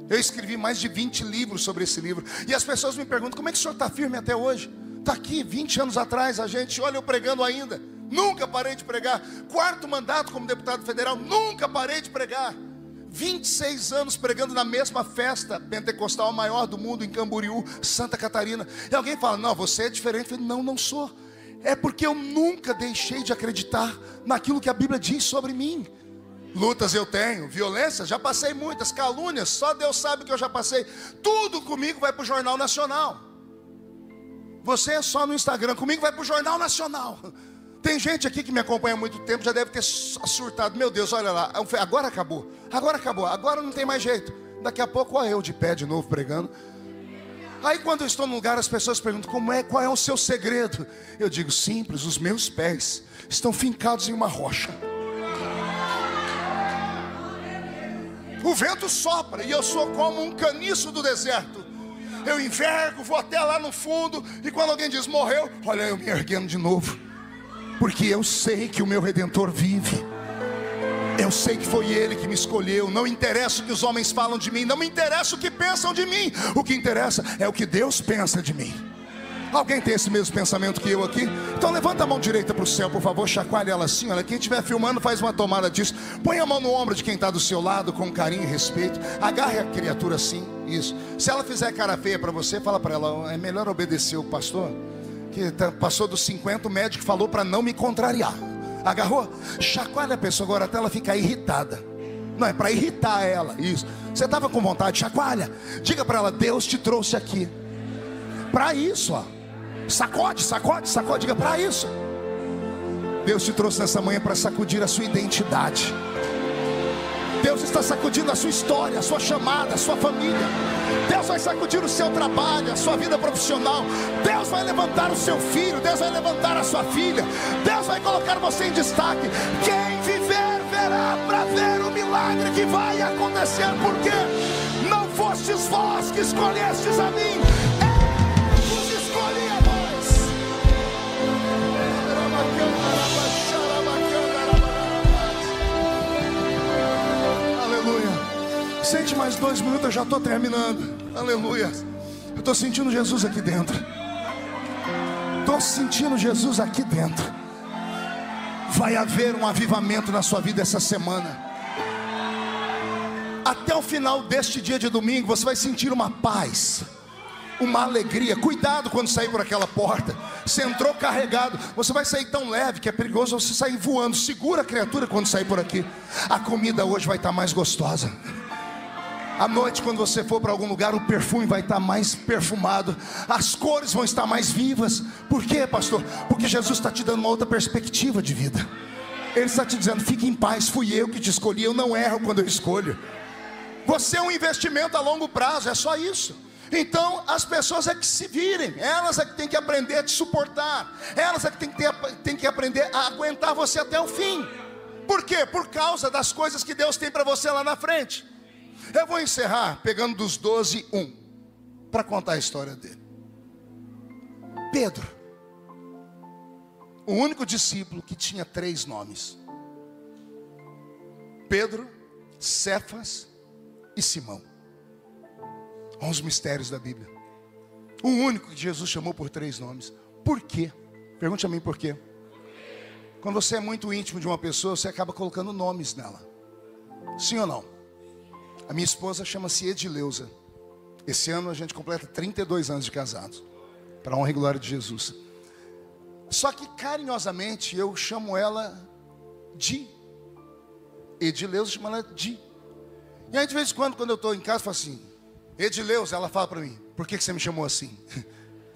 Eu escrevi mais de 20 livros sobre esse livro. E as pessoas me perguntam: como é que o senhor está firme até hoje? Está aqui, 20 anos atrás, a gente, olha eu pregando ainda. Nunca parei de pregar. 4º mandato como deputado federal, nunca parei de pregar. 26 anos pregando na mesma festa pentecostal maior do mundo, em Camboriú, Santa Catarina. E alguém fala: não, você é diferente. Eu falei: não, não sou. É porque eu nunca deixei de acreditar naquilo que a Bíblia diz sobre mim. Lutas eu tenho, violências, já passei muitas, calúnias, só Deus sabe que eu já passei. Tudo comigo vai para o Jornal Nacional. Você é só no Instagram, comigo vai para o Jornal Nacional. Tem gente aqui que me acompanha há muito tempo, já deve ter surtado: meu Deus, olha lá, agora acabou, agora não tem mais jeito. Daqui a pouco, olha eu de pé de novo pregando. Aí quando eu estou no lugar, as pessoas perguntam: qual é o seu segredo? Eu digo: simples, os meus pés estão fincados em uma rocha. O vento sopra e eu sou como um caniço do deserto. Eu envergo, vou até lá no fundo, e quando alguém diz morreu, olha eu me erguendo de novo. Porque eu sei que o meu Redentor vive. Eu sei que foi Ele que me escolheu. Não interessa o que os homens falam de mim, não me interessa o que pensam de mim. O que interessa é o que Deus pensa de mim. Alguém tem esse mesmo pensamento que eu aqui? Então levanta a mão direita para o céu, por favor. Chacoalhe ela assim, olha. Quem estiver filmando faz uma tomada disso. Põe a mão no ombro de quem está do seu lado, com carinho e respeito. Agarre a criatura assim, isso. Se ela fizer cara feia para você, fala para ela: é melhor obedecer o pastor, que passou dos 50, o médico falou para não me contrariar. Agarrou? Chacoalha a pessoa agora até ela ficar irritada. Não, é para irritar ela, isso. Você estava com vontade, chacoalha. Diga para ela: Deus te trouxe aqui para isso, ó. Sacode, sacode, sacode, diga: para isso. Deus te trouxe nessa manhã para sacudir a sua identidade. Deus está sacudindo a sua história, a sua chamada, a sua família. Deus vai sacudir o seu trabalho, a sua vida profissional. Deus vai levantar o seu filho, Deus vai levantar a sua filha. Deus vai colocar você em destaque. Quem viver, verá para ver o milagre que vai acontecer. Porque não fostes vós que escolhestes a mim, eu vos escolhi a vós. Sente mais 2 minutos, eu já estou terminando. Aleluia. Eu estou sentindo Jesus aqui dentro. Estou sentindo Jesus aqui dentro. Vai haver um avivamento na sua vida essa semana. Até o final deste dia de domingo, você vai sentir uma paz, uma alegria. Cuidado quando sair por aquela porta. Você entrou carregado, você vai sair tão leve que é perigoso você sair voando. Segura a criatura quando sair por aqui. A comida hoje vai estar mais gostosa. À noite, quando você for para algum lugar, o perfume vai estar mais perfumado. As cores vão estar mais vivas. Por quê, pastor? Porque Jesus está te dando uma outra perspectiva de vida. Ele está te dizendo: fique em paz, fui eu que te escolhi. Eu não erro quando eu escolho. Você é um investimento a longo prazo, é só isso. Então as pessoas é que se virem. Elas é que têm que aprender a te suportar. Elas é que têm que aprender a aguentar você até o fim. Por quê? Por causa das coisas que Deus tem para você lá na frente. Eu vou encerrar pegando dos 12, 1 para contar a história dele. Pedro, o único discípulo que tinha 3 nomes: Pedro, Cefas e Simão. Olha os mistérios da Bíblia. O único que Jesus chamou por 3 nomes. Por quê? Pergunte a mim por quê. Quando você é muito íntimo de uma pessoa, você acaba colocando nomes nela. Sim ou não? A minha esposa chama-se Edileuza. Esse ano a gente completa 32 anos de casados, para a honra e glória de Jesus. Só que carinhosamente eu chamo ela de Edileuza, chama ela de. E aí de vez em quando eu estou em casa, eu falo assim: Edileuza, ela fala para mim: por que você me chamou assim?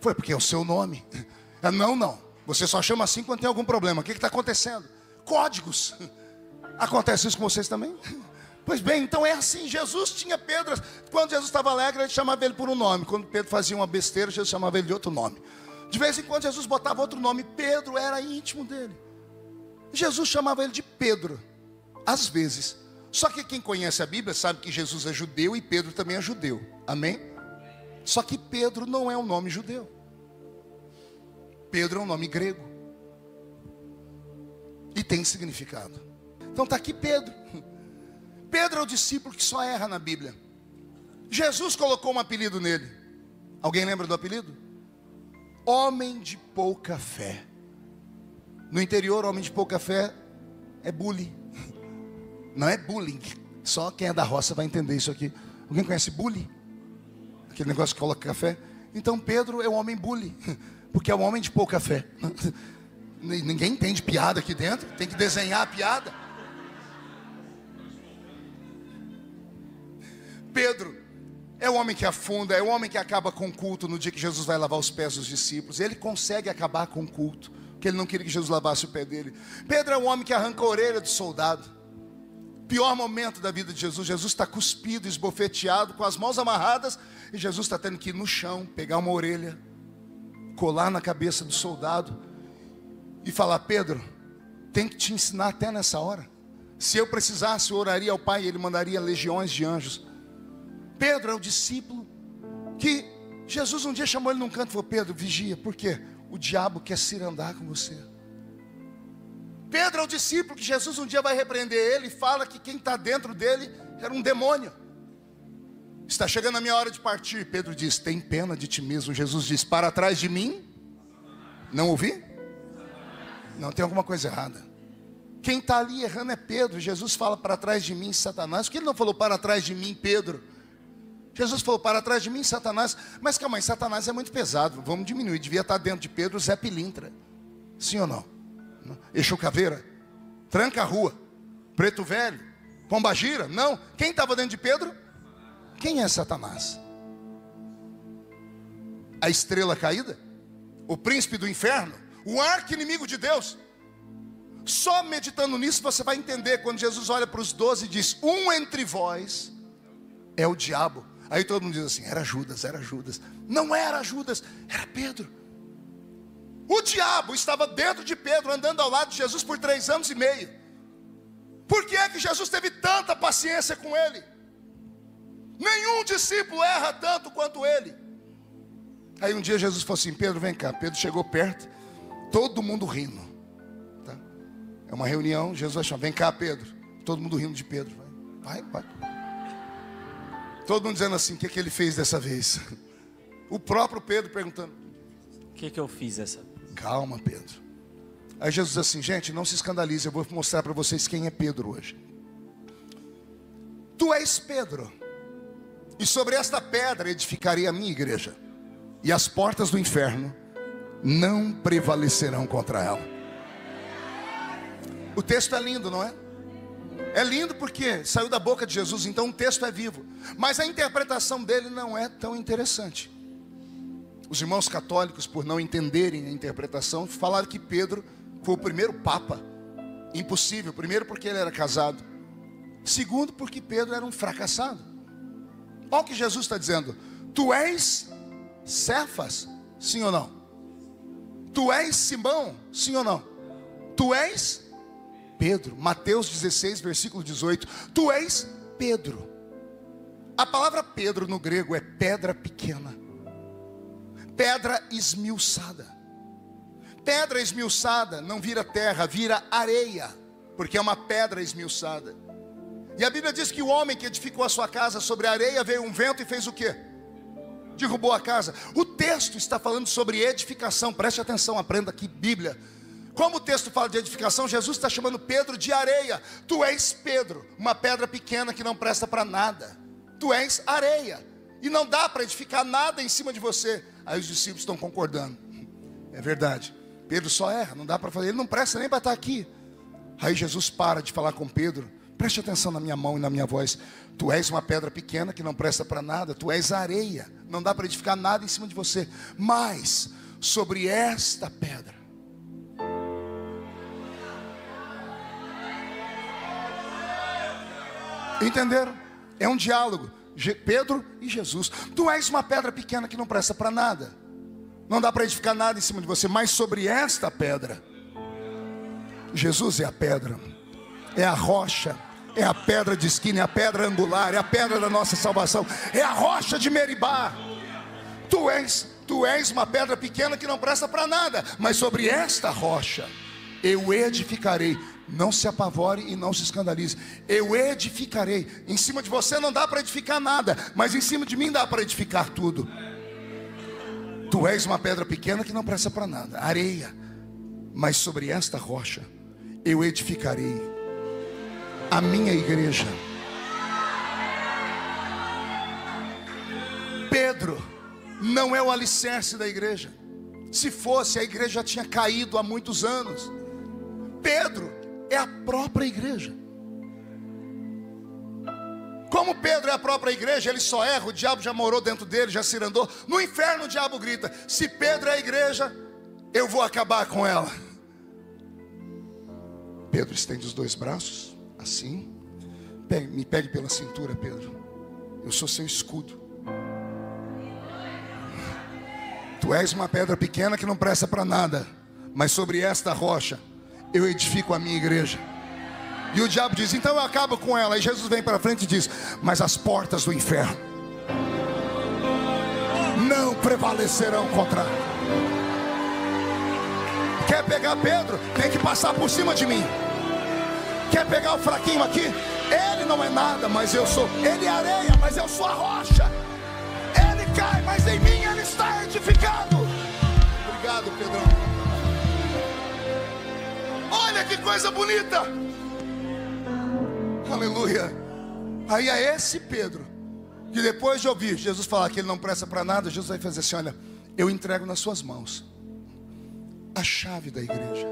Foi porque é o seu nome. Não, você só chama assim quando tem algum problema. O que está acontecendo? Códigos. Acontece isso com vocês também? Pois bem, então é assim. Jesus tinha Pedro. Quando Jesus estava alegre, ele chamava ele por um nome. Quando Pedro fazia uma besteira, Jesus chamava ele de outro nome. De vez em quando Jesus botava outro nome. Pedro era íntimo dele. Jesus chamava ele de Pedro, às vezes. Só que quem conhece a Bíblia sabe que Jesus é judeu e Pedro também é judeu. Amém? Só que Pedro não é um nome judeu. Pedro é um nome grego. E tem significado. Então está aqui Pedro. Pedro é o discípulo que só erra na Bíblia. Jesus colocou um apelido nele. Alguém lembra do apelido? Homem de pouca fé. No interior, homem de pouca fé é bullying. Não é bullying. Só quem é da roça vai entender isso aqui. Alguém conhece bullying? Aquele negócio que coloca café. Então Pedro é um homem bullying, porque é um homem de pouca fé. Ninguém entende piada aqui dentro. Tem que desenhar a piada. Pedro é o homem que afunda, é o homem que acaba com o culto no dia que Jesus vai lavar os pés dos discípulos. Ele consegue acabar com o culto, porque ele não queria que Jesus lavasse o pé dele. Pedro é o homem que arranca a orelha do soldado. Pior momento da vida de Jesus. Jesus está cuspido, esbofeteado, com as mãos amarradas, e Jesus está tendo que ir no chão, pegar uma orelha, colar na cabeça do soldado e falar: Pedro, tem que te ensinar até nessa hora. Se eu precisasse, eu oraria ao Pai e Ele mandaria legiões de anjos. Pedro é o discípulo que Jesus um dia chamou ele num canto e falou: Pedro, vigia. Por quê? O diabo quer cirandar com você. Pedro é o discípulo que Jesus um dia vai repreender ele e fala que quem está dentro dele era um demônio. Está chegando a minha hora de partir. Pedro diz: tem pena de ti mesmo. Jesus diz: para trás de mim. Não ouvi? Não, tem alguma coisa errada. Quem está ali errando é Pedro. Jesus fala: para trás de mim, Satanás. Por que ele não falou: para trás de mim, Pedro? Jesus falou: para trás de mim, Satanás. Mas calma aí, Satanás é muito pesado. Vamos diminuir. Devia estar dentro de Pedro Zé Pilintra. Sim ou não? Exu Caveira, Tranca a Rua, Preto Velho, Pombagira. Não. Quem estava dentro de Pedro? Quem é Satanás? A estrela caída? O príncipe do inferno? O arqui-inimigo de Deus? Só meditando nisso você vai entender quando Jesus olha para os 12 e diz: um entre vós é o diabo. Aí todo mundo diz assim: era Judas, era Judas. Não era Judas, era Pedro. O diabo estava dentro de Pedro, andando ao lado de Jesus por 3 anos e meio. Por que é que Jesus teve tanta paciência com ele? Nenhum discípulo erra tanto quanto ele. Aí um dia Jesus falou assim: Pedro, vem cá. Pedro chegou perto, todo mundo rindo, tá? É uma reunião, Jesus vai chamar: vem cá, Pedro. Todo mundo rindo de Pedro. Vai. Todo mundo dizendo assim: o que ele fez dessa vez? O próprio Pedro perguntando: o que eu fiz dessa vez? Calma, Pedro. Aí Jesus diz assim: gente, não se escandalize, eu vou mostrar para vocês quem é Pedro hoje. Tu és Pedro, e sobre esta pedra edificarei a minha igreja, e as portas do inferno não prevalecerão contra ela. O texto é lindo, não é? É lindo porque saiu da boca de Jesus, então o texto é vivo. Mas a interpretação dele não é tão interessante. Os irmãos católicos, por não entenderem a interpretação, falaram que Pedro foi o primeiro papa. Impossível. Primeiro porque ele era casado. Segundo porque Pedro era um fracassado. Olha o que Jesus está dizendo: tu és Cefas, sim ou não? Tu és Simão, sim ou não? Tu és Pedro. Mateus 16, versículo 18. Tu és Pedro. A palavra Pedro no grego é pedra pequena, pedra esmiuçada. Pedra esmiuçada não vira terra, vira areia, porque é uma pedra esmiuçada. E a Bíblia diz que o homem que edificou a sua casa sobre a areia, veio um vento e fez o quê? Derrubou a casa. O texto está falando sobre edificação. Preste atenção, aprenda aqui Bíblia. Como o texto fala de edificação, Jesus está chamando Pedro de areia. Tu és Pedro, uma pedra pequena que não presta para nada. Tu és areia, e não dá para edificar nada em cima de você. Aí os discípulos estão concordando. É verdade, Pedro só erra, não dá para fazer. Ele não presta nem para estar aqui. Aí Jesus para de falar com Pedro: preste atenção na minha mão e na minha voz. Tu és uma pedra pequena que não presta para nada. Tu és areia, não dá para edificar nada em cima de você. Mas sobre esta pedra. Entenderam? É um diálogo. Pedro e Jesus. Tu és uma pedra pequena que não presta para nada. Não dá para edificar nada em cima de você. Mas sobre esta pedra Jesus é a pedra, é a rocha, é a pedra de esquina, é a pedra angular, é a pedra da nossa salvação, é a rocha de Meribá. Tu és uma pedra pequena que não presta para nada, mas sobre esta rocha eu edificarei. Não se apavore e não se escandalize. Eu edificarei. Em cima de você não dá para edificar nada, mas em cima de mim dá para edificar tudo. Tu és uma pedra pequena que não presta para nada, areia, mas sobre esta rocha eu edificarei a minha igreja. Pedro não é o alicerce da igreja. Se fosse, a igreja já tinha caído há muitos anos. Pedro é a própria igreja. Como Pedro é a própria igreja, ele só erra, o diabo já morou dentro dele, já cirandou. No inferno o diabo grita: se Pedro é a igreja, eu vou acabar com ela. Pedro estende os dois braços, assim. Me pegue pela cintura, Pedro. Eu sou seu escudo. Tu és uma pedra pequena que não presta para nada, mas sobre esta rocha eu edifico a minha igreja. E o diabo diz: então eu acabo com ela. E Jesus vem para frente e diz: mas as portas do inferno não prevalecerão contra ela. Quer pegar Pedro? Tem que passar por cima de mim. Quer pegar o fraquinho aqui? Ele não é nada, mas eu sou. Ele é areia, mas eu sou a rocha. Ele cai, mas em mim ele está edificado. Obrigado, Pedrão. Olha que coisa bonita. Aleluia. Aí é esse Pedro que depois de ouvir Jesus falar que ele não presta para nada, Jesus vai fazer assim: olha, eu entrego nas suas mãos a chave da igreja.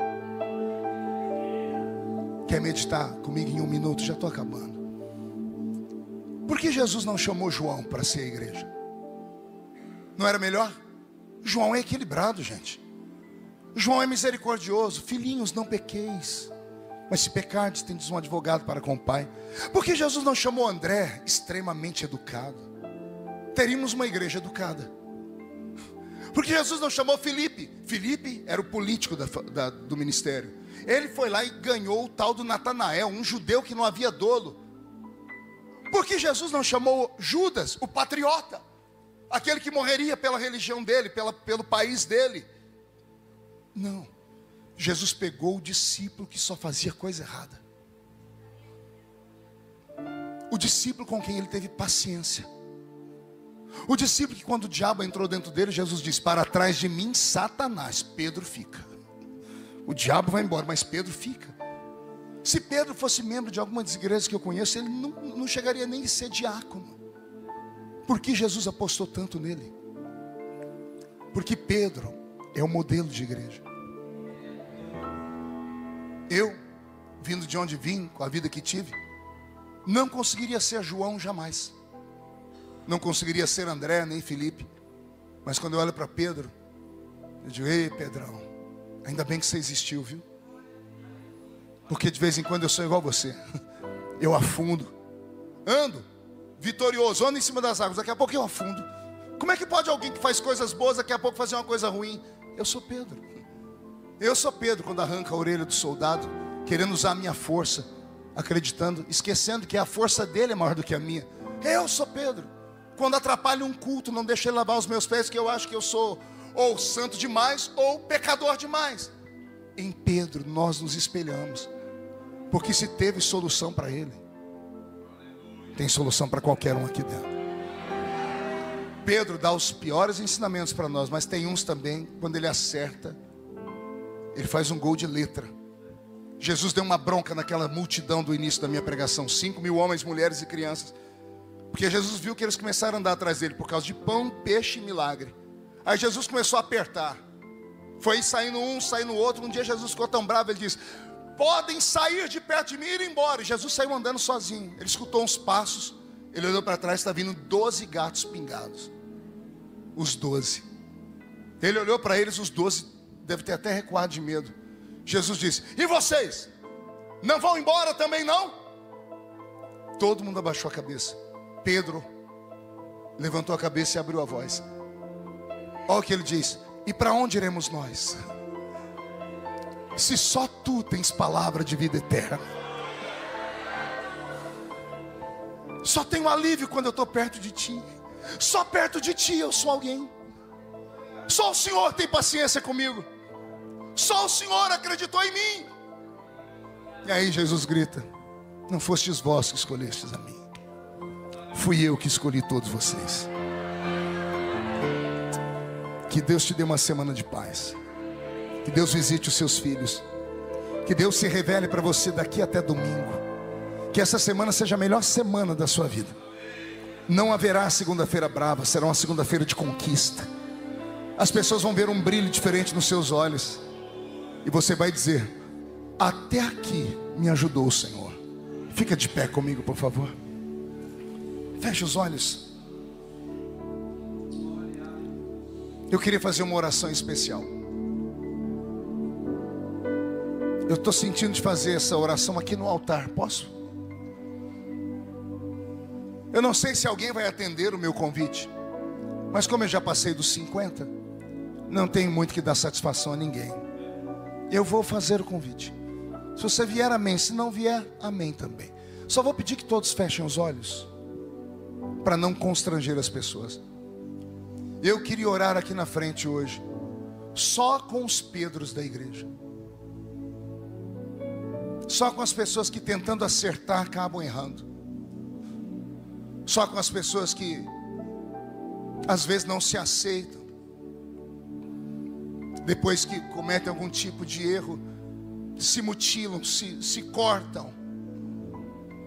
Quer meditar comigo em 1 minuto? Já estou acabando. Por que Jesus não chamou João para ser a igreja? Não era melhor? João é equilibrado, gente. João é misericordioso. Filhinhos, não pequeis, mas se pecardes, tendes um advogado para com o Pai. Por que Jesus não chamou André, extremamente educado? Teríamos uma igreja educada. Por que Jesus não chamou Filipe? Filipe era o político do ministério. Ele foi lá e ganhou o tal do Natanael, um judeu que não havia dolo. Por que Jesus não chamou Judas, o patriota? Aquele que morreria pela religião dele, pelo país dele. Não. Jesus pegou o discípulo que só fazia coisa errada. O discípulo com quem ele teve paciência. O discípulo que quando o diabo entrou dentro dele, Jesus disse: para trás de mim, Satanás. Pedro fica. O diabo vai embora, mas Pedro fica. Se Pedro fosse membro de alguma das igrejas que eu conheço, ele não chegaria nem a ser diácono. Por que Jesus apostou tanto nele? Porque Pedro é o modelo de igreja. Eu, vindo de onde vim, com a vida que tive, não conseguiria ser João jamais. Não conseguiria ser André, nem Felipe. Mas quando eu olho para Pedro, eu digo: ei, Pedrão, ainda bem que você existiu, viu? Porque de vez em quando eu sou igual a você. Eu afundo. Ando vitorioso, ando em cima das águas. Daqui a pouco eu afundo. Como é que pode alguém que faz coisas boas daqui a pouco fazer uma coisa ruim? Eu sou Pedro. Eu sou Pedro quando arranca a orelha do soldado, querendo usar a minha força, acreditando, esquecendo que a força dele é maior do que a minha. Eu sou Pedro. Quando atrapalho um culto, não deixo ele lavar os meus pés, que eu acho que eu sou ou santo demais ou pecador demais. Em Pedro nós nos espelhamos, porque se teve solução para ele, tem solução para qualquer um aqui dentro. Pedro dá os piores ensinamentos para nós, mas tem uns também, quando ele acerta, ele faz um gol de letra. Jesus deu uma bronca naquela multidão do início da minha pregação, 5.000 homens, mulheres e crianças, porque Jesus viu que eles começaram a andar atrás dele por causa de pão, peixe e milagre. Aí Jesus começou a apertar. Foi saindo um, saindo outro. Um dia Jesus ficou tão bravo, ele disse: podem sair de perto de mim e ir embora. E Jesus saiu andando sozinho. Ele escutou uns passos. Ele olhou para trás, está vindo 12 gatos pingados. Os 12. Ele olhou para eles, os 12 devem ter até recuado de medo. Jesus disse: e vocês? Não vão embora também não? Todo mundo abaixou a cabeça. Pedro levantou a cabeça e abriu a voz. Olha o que ele diz: e para onde iremos nós? se só tu tens palavra de vida eterna. Só tenho alívio quando eu estou perto de ti. Só perto de ti eu sou alguém. Só o Senhor tem paciência comigo. Só o Senhor acreditou em mim. E aí Jesus grita: não fostes vós que escolhestes a mim, fui eu que escolhi todos vocês. Que Deus te dê uma semana de paz. Que Deus visite os seus filhos. Que Deus se revele para você daqui até domingo. Que essa semana seja a melhor semana da sua vida. Não haverá segunda-feira brava, será uma segunda-feira de conquista. As pessoas vão ver um brilho diferente nos seus olhos. E você vai dizer: até aqui me ajudou o Senhor. Fica de pé comigo, por favor. Feche os olhos. Eu queria fazer uma oração especial. Eu estou sentindo de fazer essa oração aqui no altar. Posso? Eu não sei se alguém vai atender o meu convite, mas como eu já passei dos 50, não tenho muito que dar satisfação a ninguém. Eu vou fazer o convite. Se você vier, amém. Se não vier, amém também. Só vou pedir que todos fechem os olhos, para não constranger as pessoas. Eu queria orar aqui na frente hoje, só com os Pedros da igreja. Só com as pessoas que tentando acertar acabam errando. Só com as pessoas que às vezes não se aceitam. Depois que cometem algum tipo de erro, se mutilam, se cortam.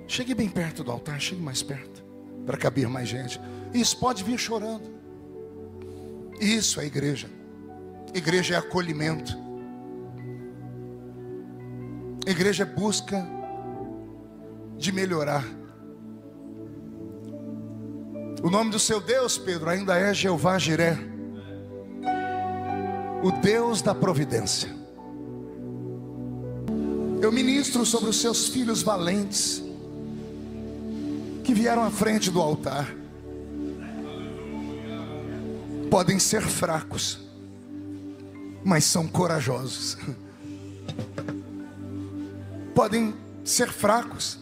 Chegue bem perto do altar, chegue mais perto, para caber mais gente. Isso, pode vir chorando. Isso é igreja. Igreja é acolhimento. Igreja é busca de melhorar. O nome do seu Deus, Pedro, ainda é Jeová Jiré, o Deus da providência. Eu ministro sobre os seus filhos valentes, que vieram à frente do altar. Podem ser fracos, mas são corajosos. Podem ser fracos,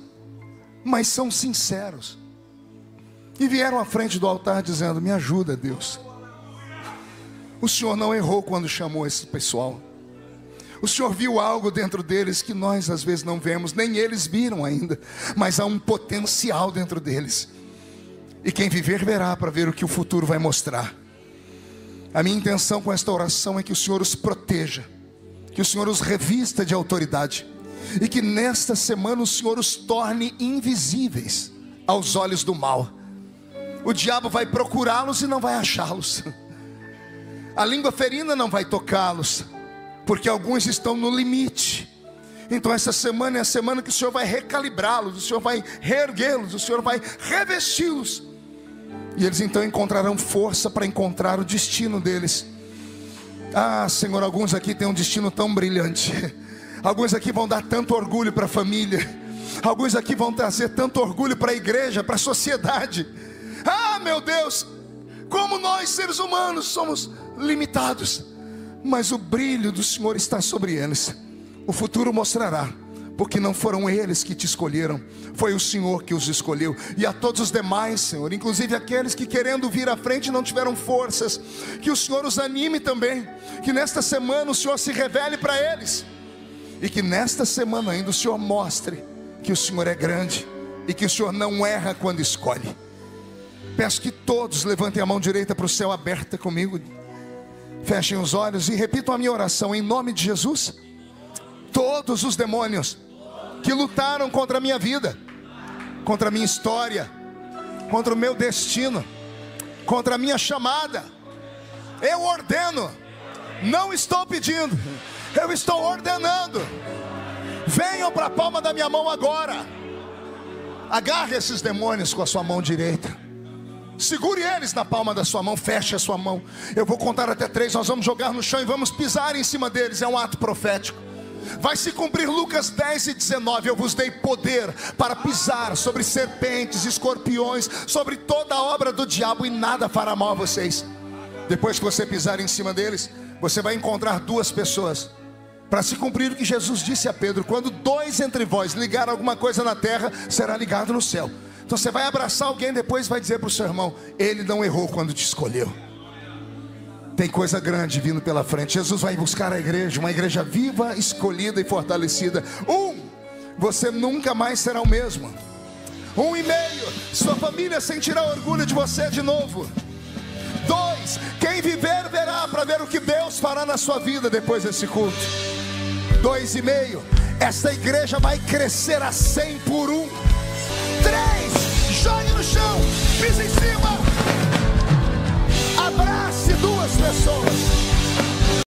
mas são sinceros. E vieram à frente do altar dizendo: me ajuda, Deus. O Senhor não errou quando chamou esse pessoal. O Senhor viu algo dentro deles que nós às vezes não vemos, nem eles viram ainda. Mas há um potencial dentro deles. E quem viver verá, para ver o que o futuro vai mostrar. A minha intenção com esta oração é que o Senhor os proteja, que o Senhor os revista de autoridade, e que nesta semana o Senhor os torne invisíveis aos olhos do mal. O diabo vai procurá-los e não vai achá-los. A língua ferina não vai tocá-los, porque alguns estão no limite. Então essa semana é a semana que o Senhor vai recalibrá-los, o Senhor vai reerguê-los, o Senhor vai revesti-los. E eles então encontrarão força para encontrar o destino deles. Ah, Senhor, alguns aqui têm um destino tão brilhante. Alguns aqui vão dar tanto orgulho para a família. Alguns aqui vão trazer tanto orgulho para a igreja, para a sociedade. Ah, meu Deus, como nós seres humanos somos limitados, mas o brilho do Senhor está sobre eles. O futuro mostrará, porque não foram eles que te escolheram, foi o Senhor que os escolheu. E a todos os demais, Senhor, inclusive aqueles que querendo vir à frente não tiveram forças, que o Senhor os anime também, que nesta semana o Senhor se revele para eles, e que nesta semana ainda o Senhor mostre que o Senhor é grande, e que o Senhor não erra quando escolhe. Peço que todos levantem a mão direita para o céu aberta comigo, fechem os olhos e repitam a minha oração em nome de Jesus. Todos os demônios que lutaram contra a minha vida, contra a minha história, contra o meu destino, contra a minha chamada, eu ordeno, não estou pedindo, eu estou ordenando. Venham para a palma da minha mão agora. Agarre esses demônios com a sua mão direita, segure eles na palma da sua mão, feche a sua mão. Eu vou contar até 3, nós vamos jogar no chão e vamos pisar em cima deles. É um ato profético. Vai se cumprir Lucas 10:19. Eu vos dei poder para pisar sobre serpentes, escorpiões, sobre toda a obra do diabo, e nada fará mal a vocês. Depois que você pisar em cima deles, você vai encontrar 2 pessoas. para se cumprir o que Jesus disse a Pedro: quando 2 entre vós ligar alguma coisa na terra, será ligado no céu. Então você vai abraçar alguém, depois vai dizer para o seu irmão: ele não errou quando te escolheu. Tem coisa grande vindo pela frente. Jesus vai buscar a igreja, uma igreja viva, escolhida e fortalecida. Você nunca mais será o mesmo. 1,5, sua família sentirá orgulho de você de novo. 2, quem viver verá, para ver o que Deus fará na sua vida depois desse culto. 2,5, essa igreja vai crescer a 100 por 1. 3, jogue no chão, pisa em cima.